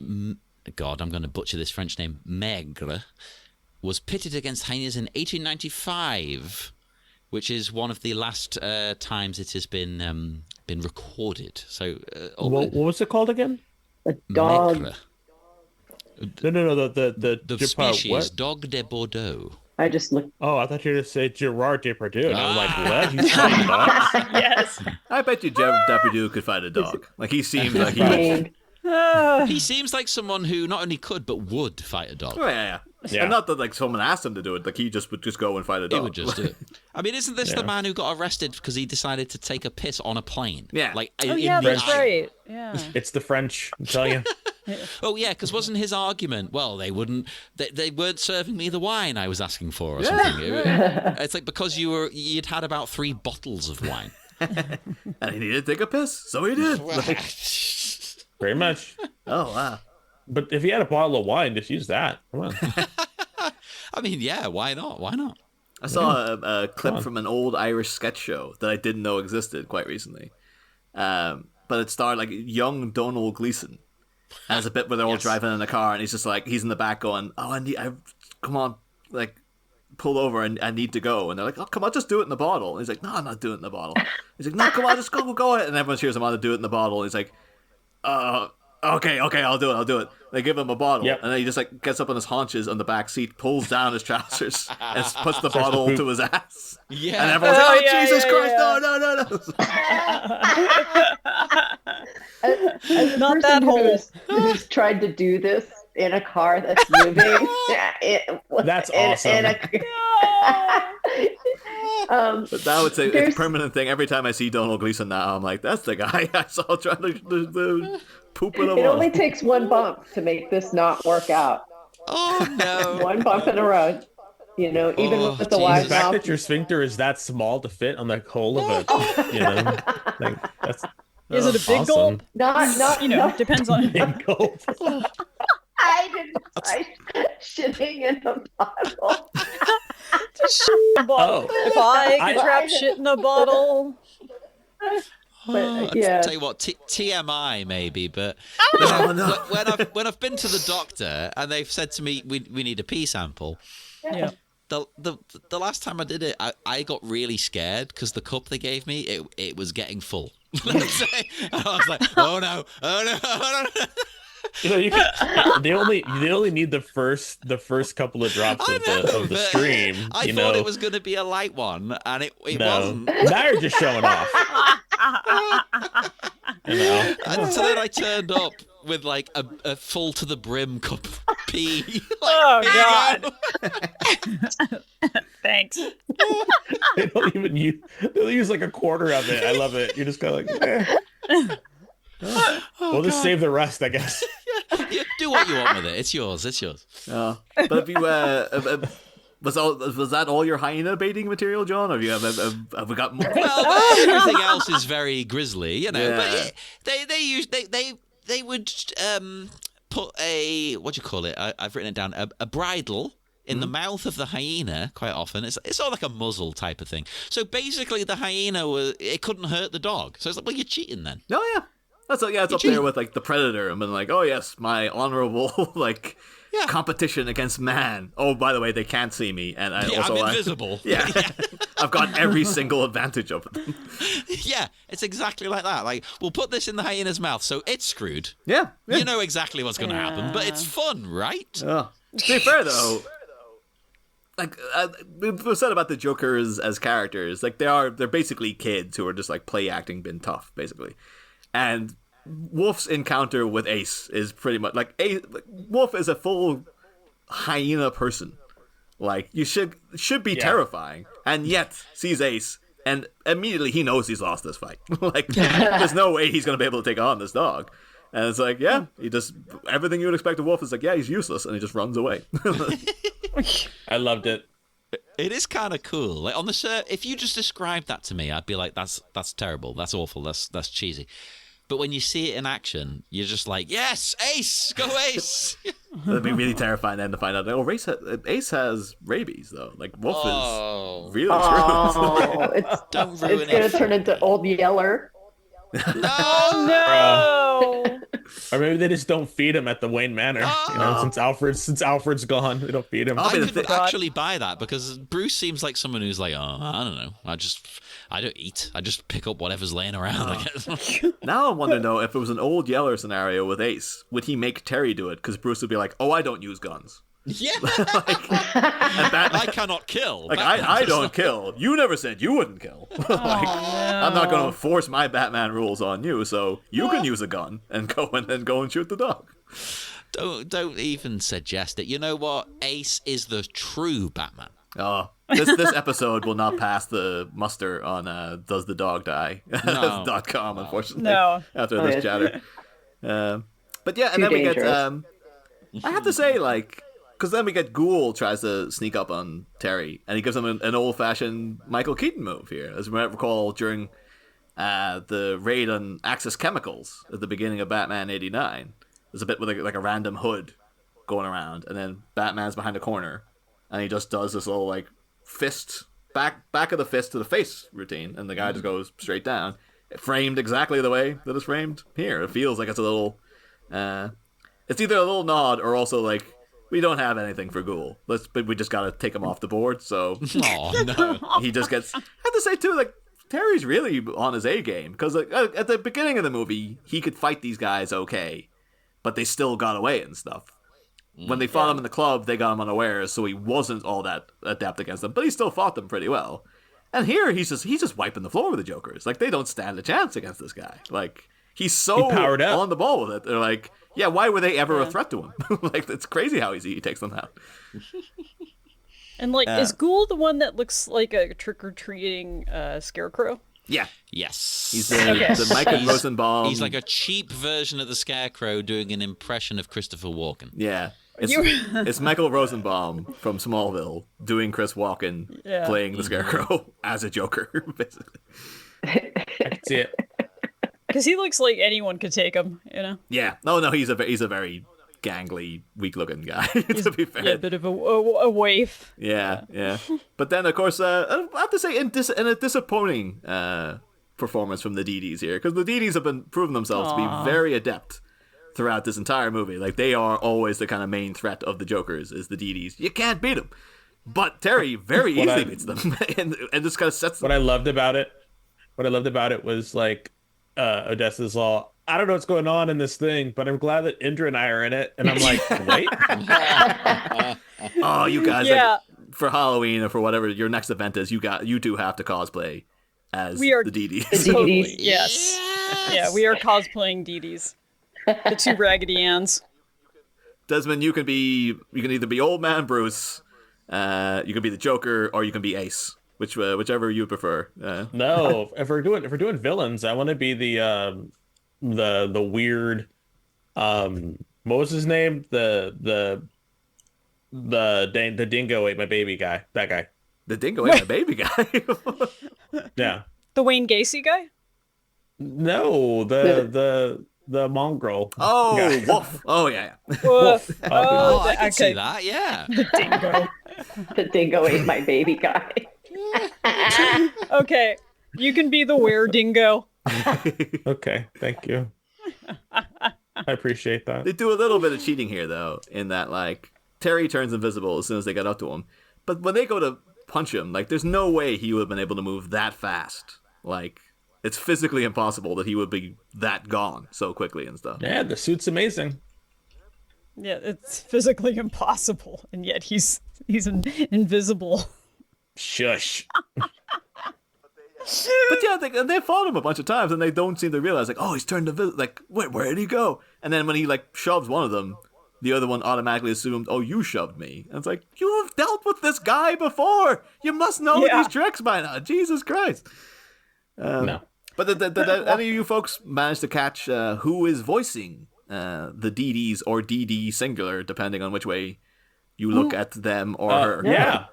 God, I'm going to butcher this French name, Maigre, was pitted against hyenas in 1895, which is one of the last times it has been recorded. So, What was it called again? A dog. Maigre. No. The species dog de Bordeaux. I just looked. Oh, I thought you were going to say Gerard Depardieu. And I'm like, what? He's fighting dogs? Yes. I bet you Depardieu could fight a dog. Like he seems like he would. Saying, He seems like someone who not only could but would fight a dog. Oh, yeah. Yeah. And not that like someone asked him to do it. Like he would just go and fight a dog. He would just do it. I mean, isn't this the man who got arrested because he decided to take a piss on a plane? Yeah. Like, Oh in yeah, the that's aisle. right. Yeah. It's the French, I'm telling you. Oh yeah, because wasn't his argument? Well, they weren't serving me the wine I was asking for, or something. It's like because you'd had about 3 bottles of wine, And he needed to take a piss, so he did. Like, Pretty much. oh wow. But if he had a bottle of wine, just use that. Come on. I mean, yeah, why not? Why not? I saw a clip from an old Irish sketch show that I didn't know existed quite recently. But it starred like young Donald Gleason. And it's a bit where they're all driving in a car, and he's just like he's in the back going, "Oh, come on, like pull over, and I need to go." And they're like, "Oh, come on, just do it in the bottle." And he's like, "No, I'm not doing it in the bottle." He's like, "No, come on, just go ahead." And everyone cheers him on to do it in the bottle. And he's like, Okay, I'll do it. They give him a bottle, and then he just like gets up on his haunches on the back seat, pulls down his trousers, and puts the bottle to his ass. Yeah. And everyone's like, "Oh, yeah, Jesus yeah, Christ, yeah. no!" as a Not person that whole. who's tried to do this in a car that's moving. That's awesome. But that would say it's a permanent thing. Every time I see Donald Gleason now, I'm like, that's the guy I saw trying to poop in a It bottle. only takes one bump to make this not work out. Oh no. One bump in a row. You know, even Oh, with the Jesus. wide The fact mouth. that your sphincter is that small to fit on the hole of it, like that's Is it a big awesome. gulp? Not You know, depends on. Big gulp. I didn't try shitting in the bottle. Just shit in a bottle. Oh. If I could I- trap shit in a bottle. But yeah. Tell you what, TMI maybe, but Oh, no. when I've been to the doctor and they've said to me, we need a pee sample. Yeah. The last time I did it, I got really scared because the cup they gave me, it was getting full. Let's say. And I was like, oh no. You know, they only need the first couple of drops of the stream. I thought it was going to be a light one, and it wasn't. Now you're just showing off. You know? And so then I turned up with like a full to the brim cup of pee. Like, Oh, here you God. go. Thanks. They don't even they'll use like a quarter of it. I love it. You're just kind of like, eh. We'll just save the rest, I guess. Yeah, do what you want with it. It's yours. But if you was that all your hyena baiting material, John? Or have we got more? Well, everything else is very grisly, you know. Yeah. But they would put a what do you call it? I've written it down. A bridle in the mouth of the hyena. Quite often, it's sort of like a muzzle type of thing. So basically, the hyena it couldn't hurt the dog. So it's like, well, you're cheating then. Oh yeah, it's up there with like the Predator. I'm like, oh yes, my honorable like. Yeah. Competition against man. Oh, by the way, they can't see me, and I'm invisible. Yeah, I've got every single advantage of them. Yeah, it's exactly like that. Like, we'll put this in the hyena's mouth, so it's screwed. Yeah. You know exactly what's going to happen, but it's fun, right? To be fair though, like we've said about the Jokers as characters, like they're basically kids who are just like play acting, been tough, basically, and. Wolf's encounter with Ace is pretty much like Wolf is a full hyena person. Like you should be terrifying, and yet sees Ace, and immediately he knows he's lost this fight. Like there's no way he's gonna be able to take on this dog. And it's like, yeah, he just everything you would expect of Wolf is like, yeah, he's useless, and he just runs away. I loved it. It is kind of cool. Like on the if you just described that to me, I'd be like, that's terrible, that's awful, that's cheesy. But when you see it in action, you're just like, yes, Ace, go Ace. That'd be really terrifying then to find out. Oh, Ace has rabies though. Like Wolf is really screwed. Oh, Don't ruin it's gonna it. turn into Old Yeller. No, No. Or maybe they just don't feed him at the Wayne Manor. You know, since Alfred's gone, they don't feed him. I could actually buy that because Bruce seems like someone who's like, oh, I don't know, I don't eat. I just pick up whatever's laying around. I guess. Now I wonder though if it was an old Yeller scenario with Ace, would he make Terry do it? Because Bruce would be like, "Oh, I don't use guns." Yeah, I cannot kill. Like I don't kill. You never said you wouldn't kill. I'm not going to force my Batman rules on you, so you can use a gun and go and shoot the dog. Don't even suggest it. You know what? Ace is the true Batman. Oh, this episode will not pass the muster on Does the Dog Die? No. .com, unfortunately. No. After this chatter. But yeah, and Too then we get dangerous. I have to say, like, because then we get Ghoul tries to sneak up on Terry, and he gives him an old-fashioned Michael Keaton move here. As you might recall, during the raid on Axis Chemicals at the beginning of Batman 89, there's a bit with like a random hood going around, and then Batman's behind a corner, and he just does this little, like, fist, back of the fist to the face routine, and the guy just goes straight down. Framed exactly the way that it's framed here. It feels like it's a little... it's either a little nod or also, like, we don't have anything for Ghoul. But we just gotta take him off the board, so... Oh, no. He just gets... I have to say, too, like, Terry's really on his A-game, because like, at the beginning of the movie, he could fight these guys okay, but they still got away and stuff. When they fought him in the club, they got him unawares, so he wasn't all that adept against them, but he still fought them pretty well. And here, he's just wiping the floor with the Jokers. Like, they don't stand a chance against this guy. Like, he's so powered up. on the ball with it. They're like, yeah, why were they ever a threat to him? Like, it's crazy how easy he takes them out. And, like, is Ghoul the one that looks like a trick-or-treating scarecrow? Yeah. Yes. He's the Michael Rosenbaum. He's like a cheap version of the Scarecrow doing an impression of Christopher Walken. Yeah. It's Michael Rosenbaum from Smallville doing Chris Walken playing the Scarecrow as a Joker, basically. I can see it. Because he looks like anyone could take him, you know? Yeah. No, he's a very gangly, weak-looking guy, to be fair. Yeah, a bit of a waif. Yeah. But then, of course, I have to say, in a disappointing performance from the DDs here, because the DDs have been proven themselves to be very adept throughout this entire movie. Like, they are always the kind of main threat of the Jokers, is the DDs. You can't beat them. But Terry very easily beats them, and just kind of sets them. What I loved about it was, like, Odessa's all, I don't know what's going on in this thing, but I'm glad that Indra and I are in it. And I'm like, wait. Oh, you guys, like, for Halloween or for whatever your next event is, you do have to cosplay as the DDs. The DDs. Yes. Yeah, we are cosplaying DDs. The two Raggedy Anns. Desmond, you can either be Old Man Bruce, you can be the Joker, or you can be Ace. Whichever you prefer. No, if we're doing villains, I want to be the weird, what was his name? The dingo ate my baby guy. That guy. The dingo ate my baby guy. Yeah. The Wayne Gacy guy? No, the mongrel. Oh, guy. Wolf. Oh yeah. Wolf. Oh, I can okay. see that, yeah. Dingo. The dingo ate my baby guy. Okay, you can be the were-dingo. Okay, thank you. I appreciate that. They do a little bit of cheating here, though, in that, like, Terry turns invisible as soon as they get up to him. But when they go to punch him, like, there's no way he would have been able to move that fast. Like, it's physically impossible that he would be that gone so quickly and stuff. Yeah, the suit's amazing. Yeah, it's physically impossible, and yet he's invisible. Shush. But yeah, they fought him a bunch of times, and they don't seem to realize, like, oh, he's turned invisible. Like, wait, where did he go? And then when he, like, shoves one of them, the other one automatically assumed, oh, you shoved me. And it's like, you have dealt with this guy before. You must know these tricks by now. Jesus Christ. No. But did any of you folks manage to catch who is voicing the DDs or DD singular, depending on which way you look at them or her? Yeah.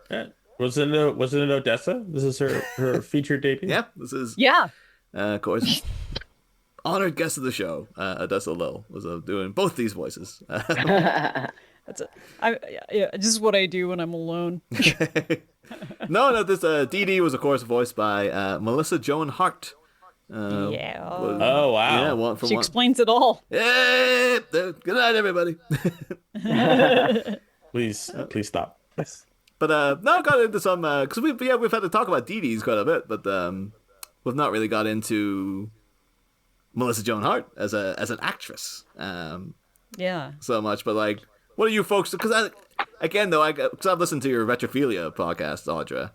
Wasn't it Odessa? This is her featured debut? Yeah, this is... Yeah. Of course. Honored guest of the show, Odessa Lil, was doing both these voices. This is what I do when I'm alone. No, this DD was, of course, voiced by Melissa Joan Hart, Yeah. Oh wow. Yeah, one for She one. explains it all. Yeah. Good night, everybody. Please stop. But no, got into some because we've had to talk about Dee Dee's quite a bit, but we've not really got into Melissa Joan Hart as an actress Yeah. so much. But like, what are you folks? Because I've listened to your Retrophilia podcast, Audra,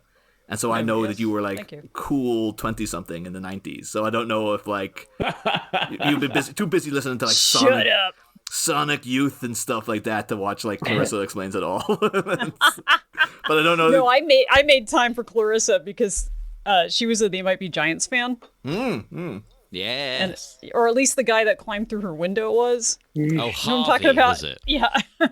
and so I know that you were Thank like you. cool 20-something in the 90s. So I don't know if like you've been too busy listening to like Shut up. Sonic Youth and stuff like that to watch like Clarissa Explains It All. But I don't know. No, I made time for Clarissa because she was a They Might Be Giants fan, Yes. or at least the guy that climbed through her window was. Oh, You know what I'm Harvey, talking about? was it? Yeah.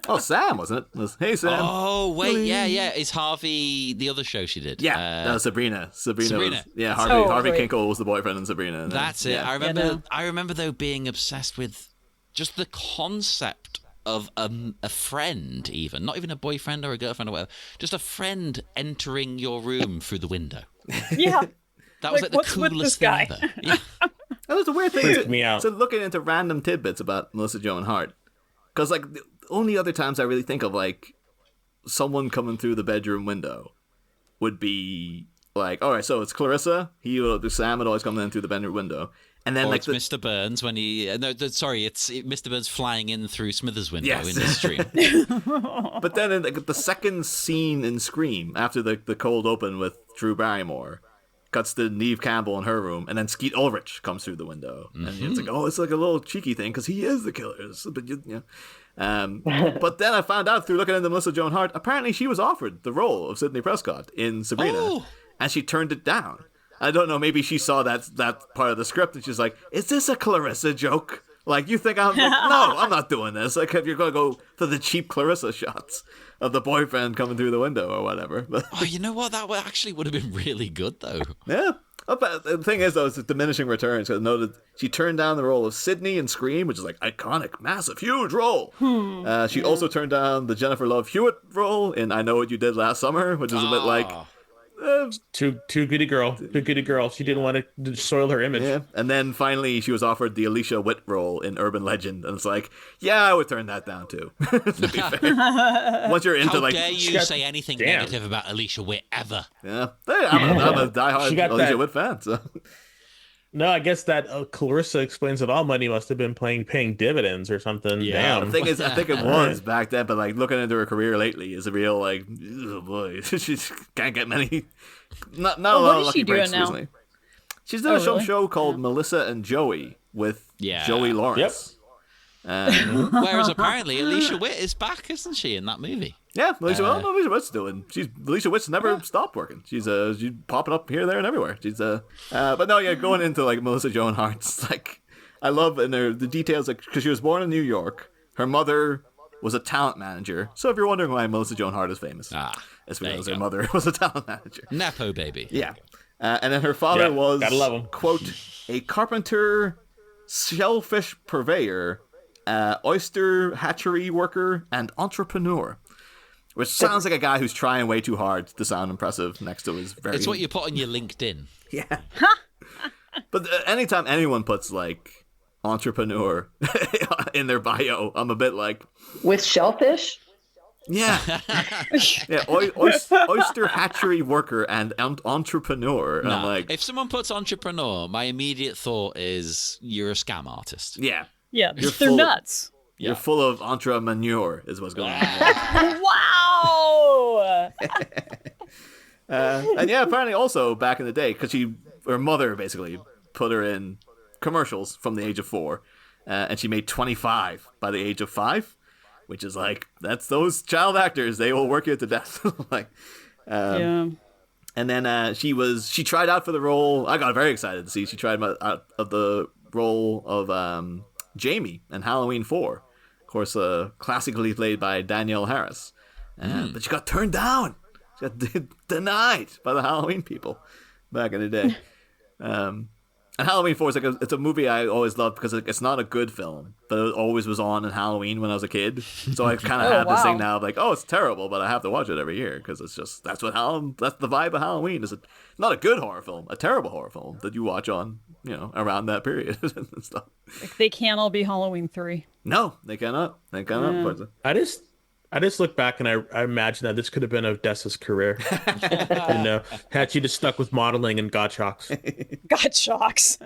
Oh, Sam, wasn't it? It was, hey, Sam. Oh, wait, yeah. Is Harvey the other show she did? Yeah, that was Sabrina. Sabrina. Sabrina. Was, Harvey. Oh, Harvey right. Kinkle was the boyfriend in Sabrina. And then- That's it. yeah. I remember though being obsessed with just the concept of a friend, even not even a boyfriend or a girlfriend or whatever, just a friend entering your room through the window. Yeah. That was Like, like the what's with coolest this thing guy? ever. Yeah. That was a weird thing. Freaked me out. So looking into random tidbits about Melissa Joan Hart, because like the only other times I really think of like someone coming through the bedroom window would be like, all right, so it's Clarissa. Sam would always come in through the bedroom window, and then Or like it's Mr. Burns when he sorry, it's Mr. Burns flying in through Smithers' window Yes. in this stream. But then in the second scene in Scream, after the cold open with Drew Barrymore, cuts to Neve Campbell in her room, and then Skeet Ulrich comes through the window. And it's like, oh, it's like a little cheeky thing, because he is the killer. But, but then I found out through looking into Melissa Joan Hart, apparently she was offered the role of Sidney Prescott in Sabrina, Oh. and she turned it down. I don't know, maybe she saw that part of the script, and she's like, is this a Clarissa joke? Like, you think I'm like, no, I'm not doing this. Like, if you're going to go for the cheap Clarissa shots of the boyfriend coming through the window or whatever. But Oh, you know what? That actually would have been really good, though. yeah. But the thing is, though, it's diminishing returns. Because I know that she turned down the role of Sydney in Scream, which is like iconic, massive, huge role. She also turned down the Jennifer Love Hewitt role in I Know What You Did Last Summer, which is a bit like, Too goody girl. She didn't want to soil her image. yeah. And then finally, she was offered the Alicia Witt role in Urban Legend, and it's like, yeah, I would turn that down too. To be fair, once you're into How like, dare you got- say anything Damn. negative about Alicia Witt ever? yeah, hey, I'm a diehard She got Alicia that- Witt fan. So. No, I guess that Clarissa Explains It All money must have been paying dividends or something. Yeah. The Damn. thing is, I think it was back then, but like looking into her career lately is a real like, oh boy, she can't get many. Not a lot what of is lucky she doing breaks now? recently. She's doing some really? show called Melissa and Joey with Yeah. Joey Lawrence. Whereas apparently Alicia Witt is back, isn't she, in that movie? Yeah, Alicia Witt's doing. Alicia Witt's never stopped working. She's popping up here, there, and everywhere. But no, yeah, going into like Melissa Joan Hart's like, I love in the details like because she was born in New York. Her mother was a talent manager. So if you're wondering why Melissa Joan Hart is famous, it's there because you her go. mother was a talent manager. Nepo baby. Yeah, and then her father Yeah, was gotta love him. quote a carpenter, shellfish purveyor, oyster hatchery worker, and entrepreneur. Which sounds like a guy who's trying way too hard to sound impressive next to his very... It's what you put on your LinkedIn. Yeah. But anytime anyone puts, like, entrepreneur in their bio, I'm a bit like... With shellfish? Yeah. Yeah, oyster hatchery worker and entrepreneur. And I'm Nah, like... if someone puts entrepreneur, my immediate thought is you're a scam artist. Yeah. Yeah, You're they're full- nuts. You're full of entrepreneur is what's going on. Wow. And yeah, apparently also back in the day, because her mother basically put her in commercials from the age of 4, and she made 25 by the age of 5, which is like, that's those child actors, they will work you to death. Like, Yeah. and then she tried out for the role. I got very excited to see she tried out of the role of Jamie in Halloween 4. Of course, classically played by Danielle Harris. But she got turned down. She got denied by the Halloween people back in the day. And Halloween 4 is like it's a movie I always loved because it's not a good film, but it always was on in Halloween when I was a kid. So I kind of have this thing now of like, oh, it's terrible, but I have to watch it every year because it's just that's the vibe of Halloween. Is not a good horror film, a terrible horror film that you watch on around that period and stuff. Like, they can't all be Halloween 3. No, they cannot. They cannot. Unfortunately. I just look back and I imagine that this could have been Odessa's career. Had she just stuck with modeling and Gottschalks. Gottschalks.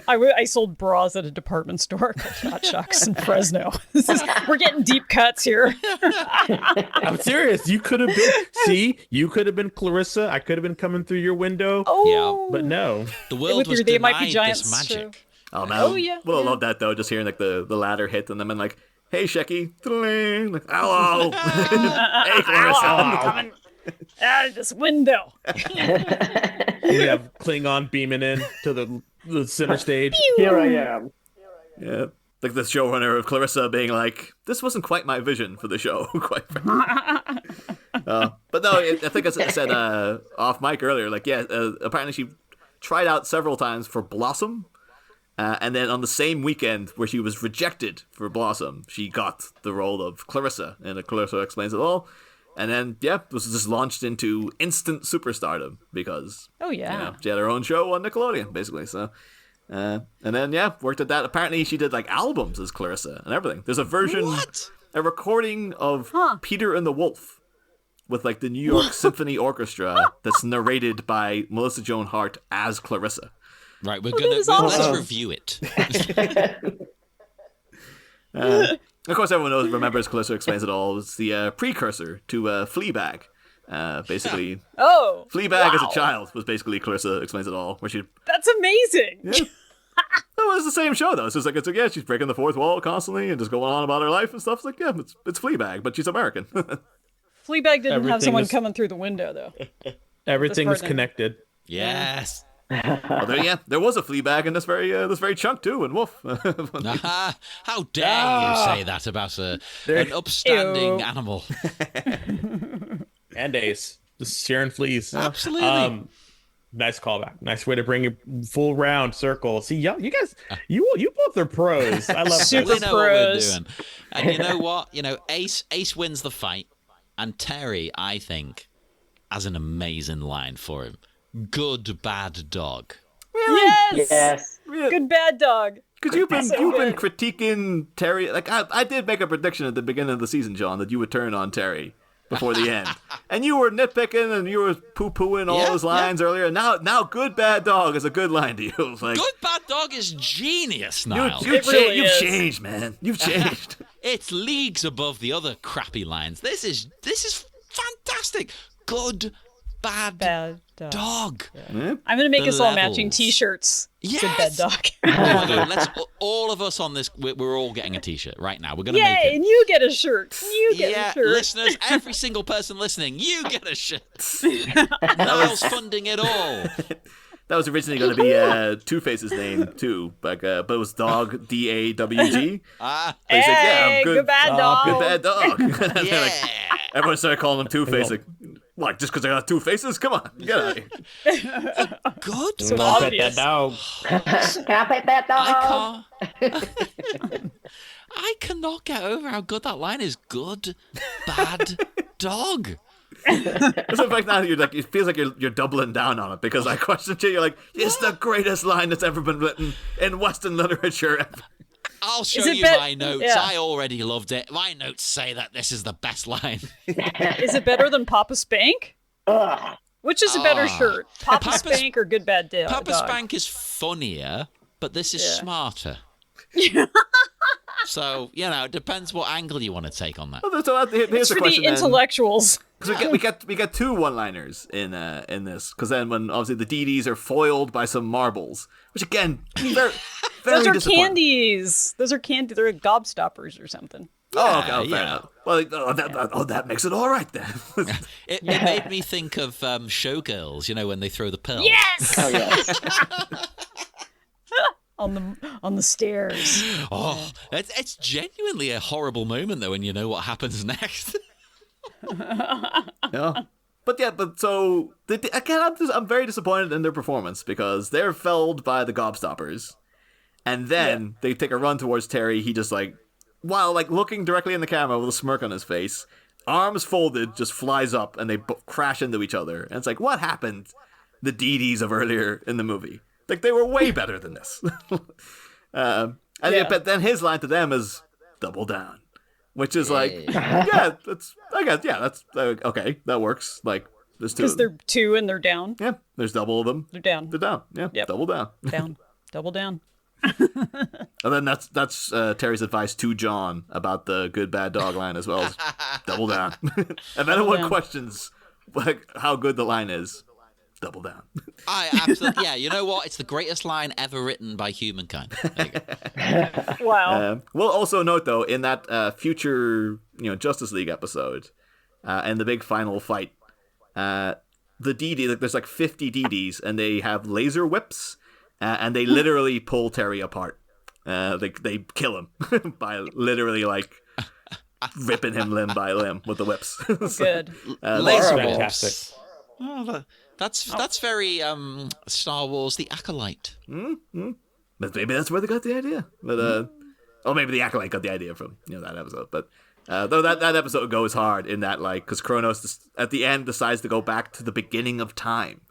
I sold bras at a department store called Gottschalks in Fresno. We're getting deep cuts here. I'm serious. You could have been. See, you could have been Clarissa. I could have been coming through your window. Oh, but no. The world was They Might Be denied Giants this magic. Oh man. Oh, yeah. Well, I love that though. Just hearing like the ladder hit and then like, hey Shecky, like, hello, hey Clarissa, I'm coming out of this window. We have Klingon beaming in to the center stage. Here I am. Yeah, like the showrunner of Clarissa being like, this wasn't quite my vision for the show, quite frankly. But no, I think as I said off mic earlier, like apparently she tried out several times for Blossom. And then on the same weekend where she was rejected for Blossom, she got the role of Clarissa in Clarissa Explains It All. And then, was just launched into instant superstardom because she had her own show on Nickelodeon, basically. So, and then, worked at that. Apparently, she did like albums as Clarissa and everything. There's a version, a recording of Peter and the Wolf with like the New York Symphony Orchestra that's narrated by Melissa Joan Hart as Clarissa. Right, let's review it. Of course, everyone remembers Clarissa Explains It All. It's the precursor to Fleabag. Basically, Fleabag as a child was basically Clarissa Explains It All, where she. That's amazing. Yeah. No, it's the same show though. It's just like she's breaking the fourth wall constantly and just going on about her life and stuff. It's like it's Fleabag, but she's American. Fleabag didn't have someone coming through the window though. Everything was connected. Yes. Well, there was a Fleabag in this very chunk too, in Wolf. How dare you say that about an upstanding animal? And Ace, the Sharon Fleas. Absolutely. Nice callback. Nice way to bring it full round circle. See, you guys, you both are pros. I love Super that. We know pros. what we're doing. And you know what? Ace wins the fight, and Terry, I think, has an amazing line for him. Good bad dog. Really? Yes. Good bad dog. Because you've been critiquing Terry. Like I did make a prediction at the beginning of the season, John, that you would turn on Terry before the end, and you were nitpicking and you were poo-pooing all those lines earlier. Now, good bad dog is a good line to you. Like, good bad dog is genius, Niall. You've changed, man. You've changed. It's leagues above the other crappy lines. This is fantastic. Good bad dog. Yeah. I'm going to make us all matching T-shirts. Yes. Good bad dog. Oh my God. Let's all of us on this. We're all getting a T-shirt right now. We're going to make it. And you get a shirt. You get a shirt. Listeners, every single person listening, you get a shirt. Niall's funding it all. That was originally going to be Two-Face's name too, but it was Dog DAWG. Hey, good bad dog. Good bad dog. Yeah. Everyone started calling him Two-Face. Like, just because I got two faces? Come on, get out of here. Good. So Pet obvious. that dog. Can I pet that dog? I cannot get over how good that line is. Good, bad dog. It's in fact now it feels like you're doubling down on it because I questioned you. You're like, it's the greatest line that's ever been written in Western literature ever. I'll show you my notes. Yeah. I already loved it. My notes say that this is the best line. Is it better than Papa Spank? Which is a better shirt? Papa Spank or Good Bad Dog? Papa Spank is funnier, but this is smarter. So, it depends what angle you want to take on that. Well, so here's it's the for question the intellectuals. Because we get two one-liners in this. Because then when obviously the DDs are foiled by some marbles, which again, very Those are disappointing. candies. Those are candy. They're gobstoppers or something. Fair enough. Well, that makes it all right then. It made me think of Showgirls, when they throw the pearls. Yes! Oh, yes. on the stairs. Oh, it's genuinely a horrible moment, though, when you know what happens next. Yeah. But so, again, I'm very disappointed in their performance because they're felled by the gobstoppers. And then they take a run towards Terry. He just while looking directly in the camera with a smirk on his face, arms folded, just flies up and they crash into each other. And it's like, what happened? The DDs of earlier in the movie. Like they were way better than this. But then his line to them is double down, which is like, that's okay, that works. Like there's two. Because they're two and they're down. Yeah, there's double of them. They're down. They're down. Yeah, Yep. double down. Down. Double down. And then that's Terry's advice to John about the good bad dog line as well. As double down. If anyone questions like how good the line is, double down. I absolutely, yeah. You know what? It's the greatest line ever written by humankind. There you go. Wow. We'll also note though in that future Justice League episode, and the big final fight, the DD, like, there's like 50 DDs and they have laser whips, and they literally pull Terry apart. They kill him by literally like ripping him limb by limb with the whips. Good. Laser Horrible. whips. Oh, that's very Star Wars: The Acolyte. But maybe that's where they got the idea. But or maybe the Acolyte got the idea from that episode. But though that episode goes hard in that, like, because Kronos at the end decides to go back to the beginning of time,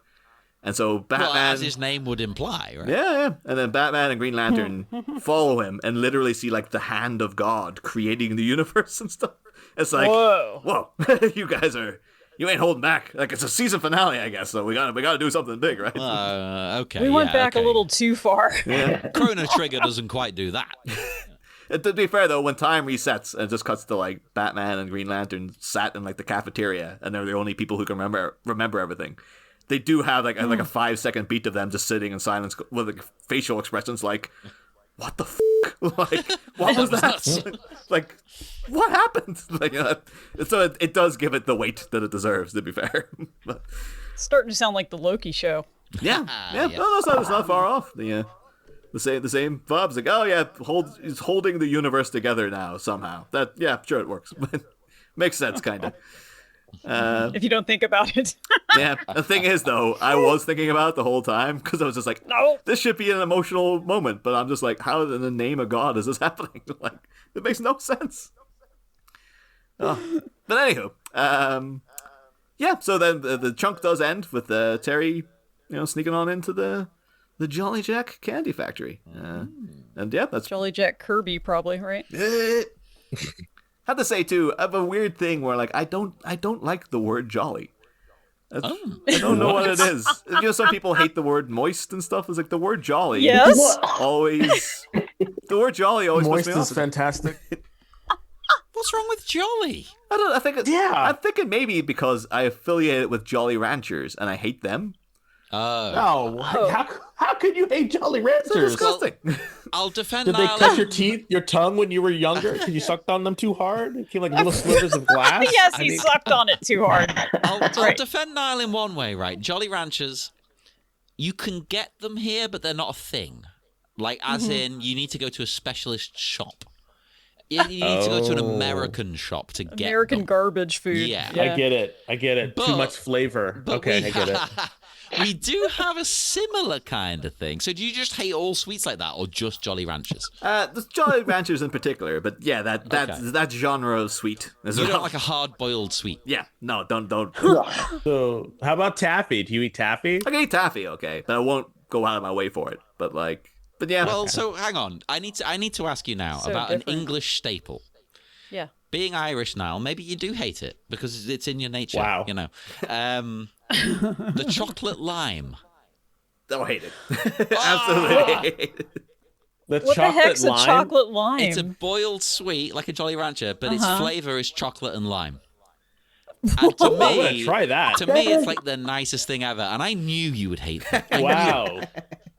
and so Batman, Well, as his name would imply, right? yeah, and then Batman and Green Lantern follow him and literally see like the hand of God creating the universe and stuff. It's like, whoa, you guys you ain't holding back. Like, it's a season finale, I guess. So we gotta do something big, right? Okay. We went back a little too far. Chrono Trigger doesn't quite do that. To be fair though, when time resets and it just cuts to like Batman and Green Lantern sat in like the cafeteria, and they're the only people who can remember everything. They do have like a 5-second beat of them just sitting in silence with like, facial expressions like, "What the f***? Like, what was that? Like, what happened?" Like, so it does give it the weight that it deserves. To be fair, but, It's starting to sound like the Loki show. yeah. No, it's not far off. The same vibes. Like, oh yeah, he's holding the universe together now somehow. Sure, it works. Makes sense, kind of. If you don't think about it. Yeah, the thing is, though, I was thinking about it the whole time because I was just like, No. this should be an emotional moment, but I'm just like, how in the name of God is this happening? Like, it makes no sense. Oh. But anywho, so then the chunk does end with Terry, sneaking on into the Jolly Jack candy factory, and that's Jolly Jack Kirby, probably, right? Have to say too, I have a weird thing where like I don't like the word jolly. I don't know what it is. Some people hate the word moist and stuff. It's like the word jolly. Yes. The word jolly always Moist puts me is off. fantastic. What's wrong with Jolly? I think I'm thinking maybe because I affiliate it with Jolly Ranchers and I hate them. No, how could you hate Jolly It's Ranchers? disgusting. I'll defend Did they Niall. cut your tongue when you were younger? Because you sucked on them too hard? It came like little slivers of glass? Yes, he sucked on it too hard. I'll defend Niall in one way, right? Jolly Ranchers, you can get them here, but they're not a thing. Like, as in, you need to go to a specialist shop. You need to go to an American shop to get American them. garbage food. Yeah. I get it. But- Too much flavor. But Okay, we, I get it. we do have a similar kind of thing. So do you just hate all sweets like that, or just Jolly Ranchers? The Jolly Ranchers in particular, but yeah, that genre of sweet. As You well. don't like a hard-boiled sweet? Yeah, no, don't. So, how about taffy? Do you eat taffy? I can eat taffy, okay, but I won't go out of my way for it. But yeah. Well, so hang on. I need to ask you now So about different. an English staple. Yeah. Being Irish now, maybe you do hate it because it's in your nature. Wow. The chocolate lime. Don't hate it. Absolutely hate it. What the heck's a chocolate lime? It's a boiled sweet, like a Jolly Rancher, but its flavor is chocolate and lime. And to I'm gonna me, try that. To me, it's like the nicest thing ever, and I knew you would hate that. Wow.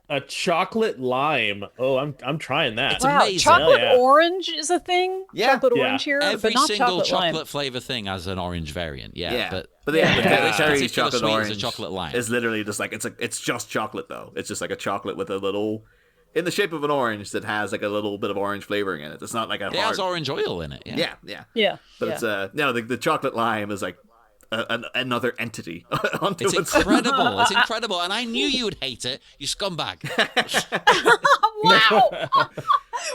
A chocolate lime. Oh, I'm trying that. It's wow, amazing. chocolate Hell yeah. orange is a thing? Yeah. Chocolate Yeah. orange here, Every but not single chocolate lime. flavor thing has an orange variant. Yeah, but the Terry's particular chocolate sweet is a orange chocolate lime. is literally just like it's just chocolate though. It's just like a chocolate with a little in the shape of an orange that has like a little bit of orange flavoring in it. It's not like a it hard. has orange oil in it. Yeah. Yeah. Yeah. But it's the chocolate lime is like another entity onto It's itself. incredible. It's incredible. And I knew you would hate it, you scumbag. Wow!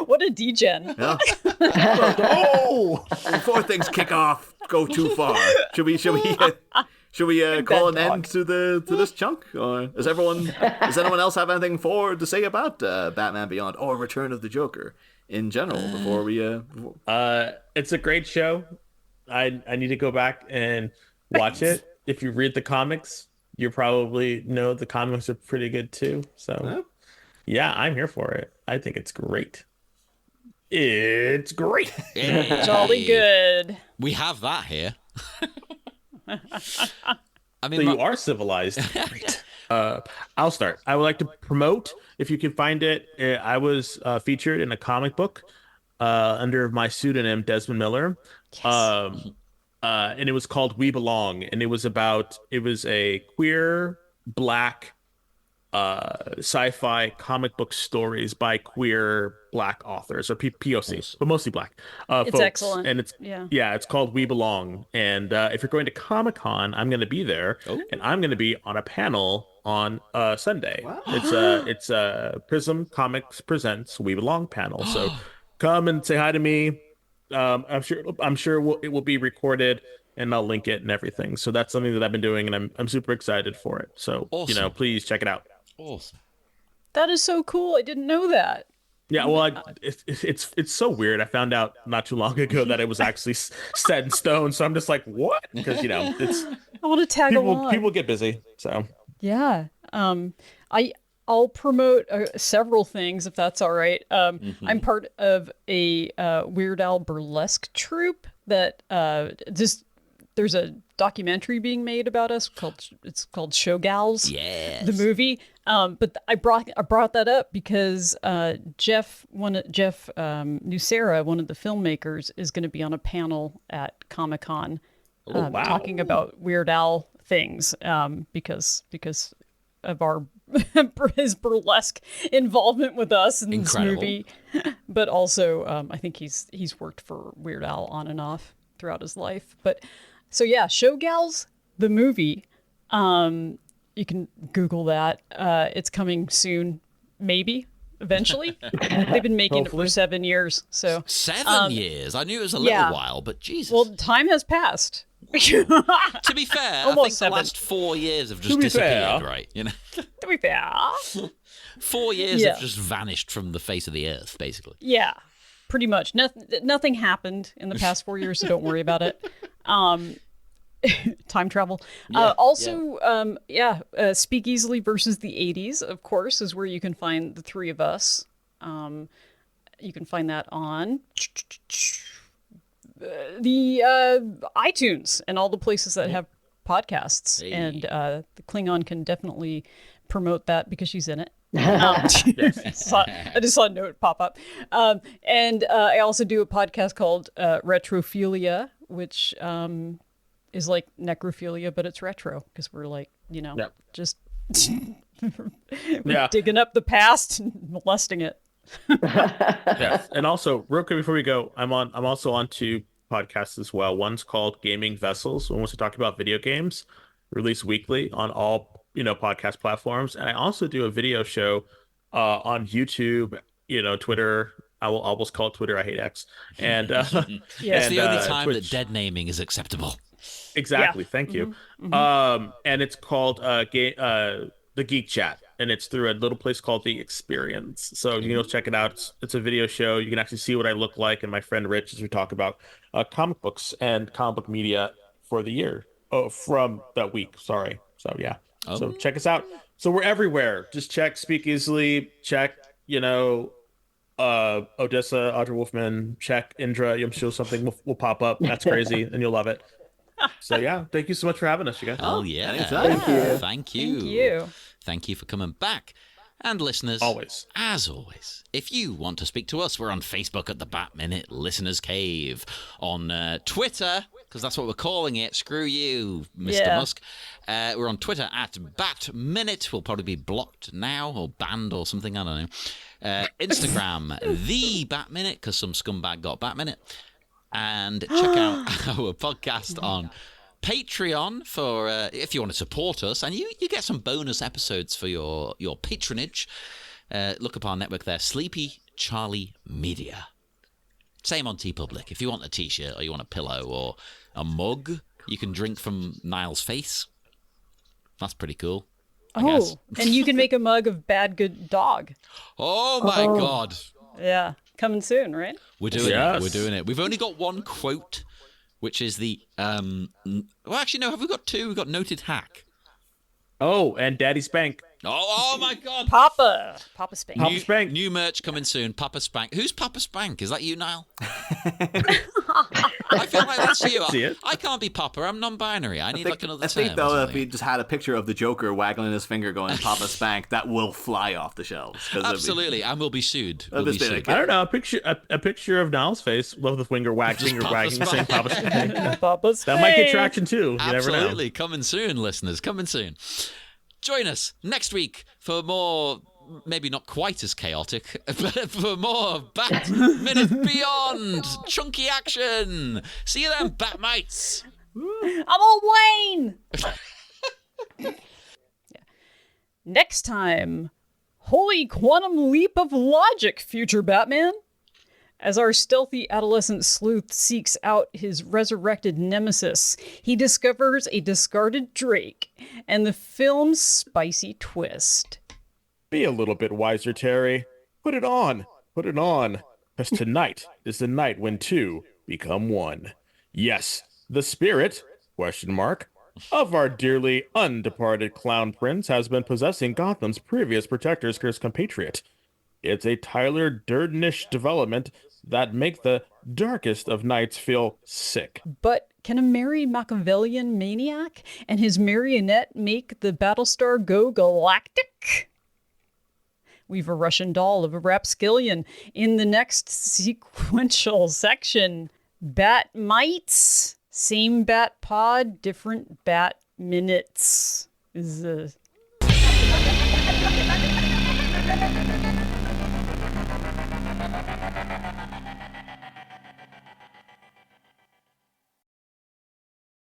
What a degen. Yeah. Oh! Before things kick off, go too far. Should we should we call an dog. end to this chunk, or does anyone else have anything to say about Batman Beyond or Return of the Joker in general before we? It's a great show. I need to go back and watch it. If you read the comics, you probably know the comics are pretty good too. So, yeah, I'm here for it. I think it's great. It's great. Jolly good. We have that here. I mean, So you are civilized. Great. I'll start. I would like to promote, if you can find it. I was featured in a comic book under my pseudonym Desmond Miller. And it was called We Belong, and it was a queer black sci-fi comic book stories by queer black authors or POC, but mostly black It's folks. excellent. And it's called We Belong. And if you're going to Comic-Con, I'm going to be there, and I'm going to be on a panel on Sunday. Wow. It's Prism Comics presents We Belong panel. So come and say hi to me. I'm sure it will be recorded, and I'll link it and everything. So that's something that I've been doing, and I'm super excited for it. So awesome. Please check it out. Awesome. That is so cool. I didn't know that. Yeah, well, it's so weird. I found out not too long ago that it was actually set in stone. So I'm just like, what? Because it's I want to tag along. People get busy. So yeah. I'll promote several things if that's all right. I'm part of a Weird Al burlesque troupe that there's a documentary being made about us called Showgals. Yes. The movie. But I brought that up because Jeff Nucera, one of the filmmakers, is going to be on a panel at Comic-Con talking about Weird Al things because of his burlesque involvement with us in this movie. But also I think he's worked for Weird Al on and off throughout his life. But so yeah, Showgals the movie. You can Google that. It's coming soon, maybe, eventually. They've been making it for 7 years. So 7 years? I knew it was a little while, but Jesus. Well, time has passed. To be fair, I think the last 4 years have just disappeared, right? You know, To be fair. 4 years have just vanished from the face of the earth, basically. Yeah, pretty much. Nothing happened in the past 4 years, so don't worry about it. Time travel. Speak Easily versus the 80s, of course, is where you can find the three of us. You can find that on the iTunes and all the places that have podcasts. Hey. And the Klingon can definitely promote that because she's in it. I just saw a note pop up. And I also do a podcast called Retrophilia, which is like necrophilia, but it's retro because we're like, just digging up the past and molesting it. Yes. And also, real quick before we go, I'm also on two podcasts as well. One's called Gaming Vessels. One wants to talk about video games, released weekly on all podcast platforms. And I also do a video show on YouTube, Twitter. I will almost call it Twitter. I hate X. And it's the only time Twitch. That dead naming is acceptable. Exactly. Yeah. Thank you. Mm-hmm. And it's called the Geek Chat, and it's through a little place called The Experience. So check it out. It's a video show. You can actually see what I look like, and my friend Rich, as we talk about comic books and comic book media for the year. From that week. Sorry. So yeah. So check us out. So we're everywhere. Just check Speak Easily. Check Odessa, Audra Wolfmann. Check Indra. I'm sure something will pop up. That's crazy, and you'll love it. So yeah, thank you so much for having us, you guys. Oh yeah, thank you. Thank you. Thank you for coming back. And listeners, as always, if you want to speak to us, we're on Facebook at the Bat Minute Listeners Cave, on Twitter, because that's what we're calling it. Screw you, Mr. Musk. We're on Twitter at Bat Minute. We'll probably be blocked now or banned or something. I don't know. Instagram, the Bat Minute, because some scumbag got Bat Minute. And check out our podcast on Patreon for if you want to support us, and you get some bonus episodes for your patronage. Look up our network there, Sleepy Charlie Media. Same on TeePublic. If you want a t-shirt or you want a pillow or a mug You can drink from Niall's face. That's pretty cool. I guess. And you can make a mug of Bad Good Dog. Oh my God. Yeah, coming soon, right? We're doing Yes. it. We're doing it. We've only got one quote, which is the well, actually no, have we got two? We've got noted hack. Oh, and Daddy Spank. Oh my God. Papa Spank. Papa Spank. New merch coming soon. Papa Spank. Who's Papa Spank? Is that you, Niall? I feel like that's you. see it. I can't be Papa. I'm non-binary. I need like another I term. think or though, if something. we just had a picture of the Joker waggling his finger going Papa Spank, that will fly off the shelves. 'Cause it'd be- Absolutely, and we'll be sued. We'll this be bit, sued. like, I don't know. A picture of Niall's face with the finger wagging, Papa saying Papa Spank. Papa Spank. That might get traction too. You never know. Absolutely. Coming soon, listeners. Coming soon. Join us next week for more, maybe not quite as chaotic, but for more Bat Minute Beyond chunky action. See you then, Batmites. I'm all Wayne. Yeah. Next time, holy quantum leap of logic, future Batman. As our stealthy adolescent sleuth seeks out his resurrected nemesis, he discovers a discarded Drake and the film's spicy twist. Be a little bit wiser, Terry. Put it on. Put it on. Because tonight is the night when two become one. Yes, the spirit, question mark, of our dearly undeparted clown prince has been possessing Gotham's previous protector's cursed compatriot. It's a Tyler Durdenish development that make the darkest of nights feel sick. But can a merry Machiavellian maniac and his marionette make the Battlestar go galactic? We've a Russian doll of a rapskillion in the next sequential section. Bat mites, same bat pod, different bat minutes is the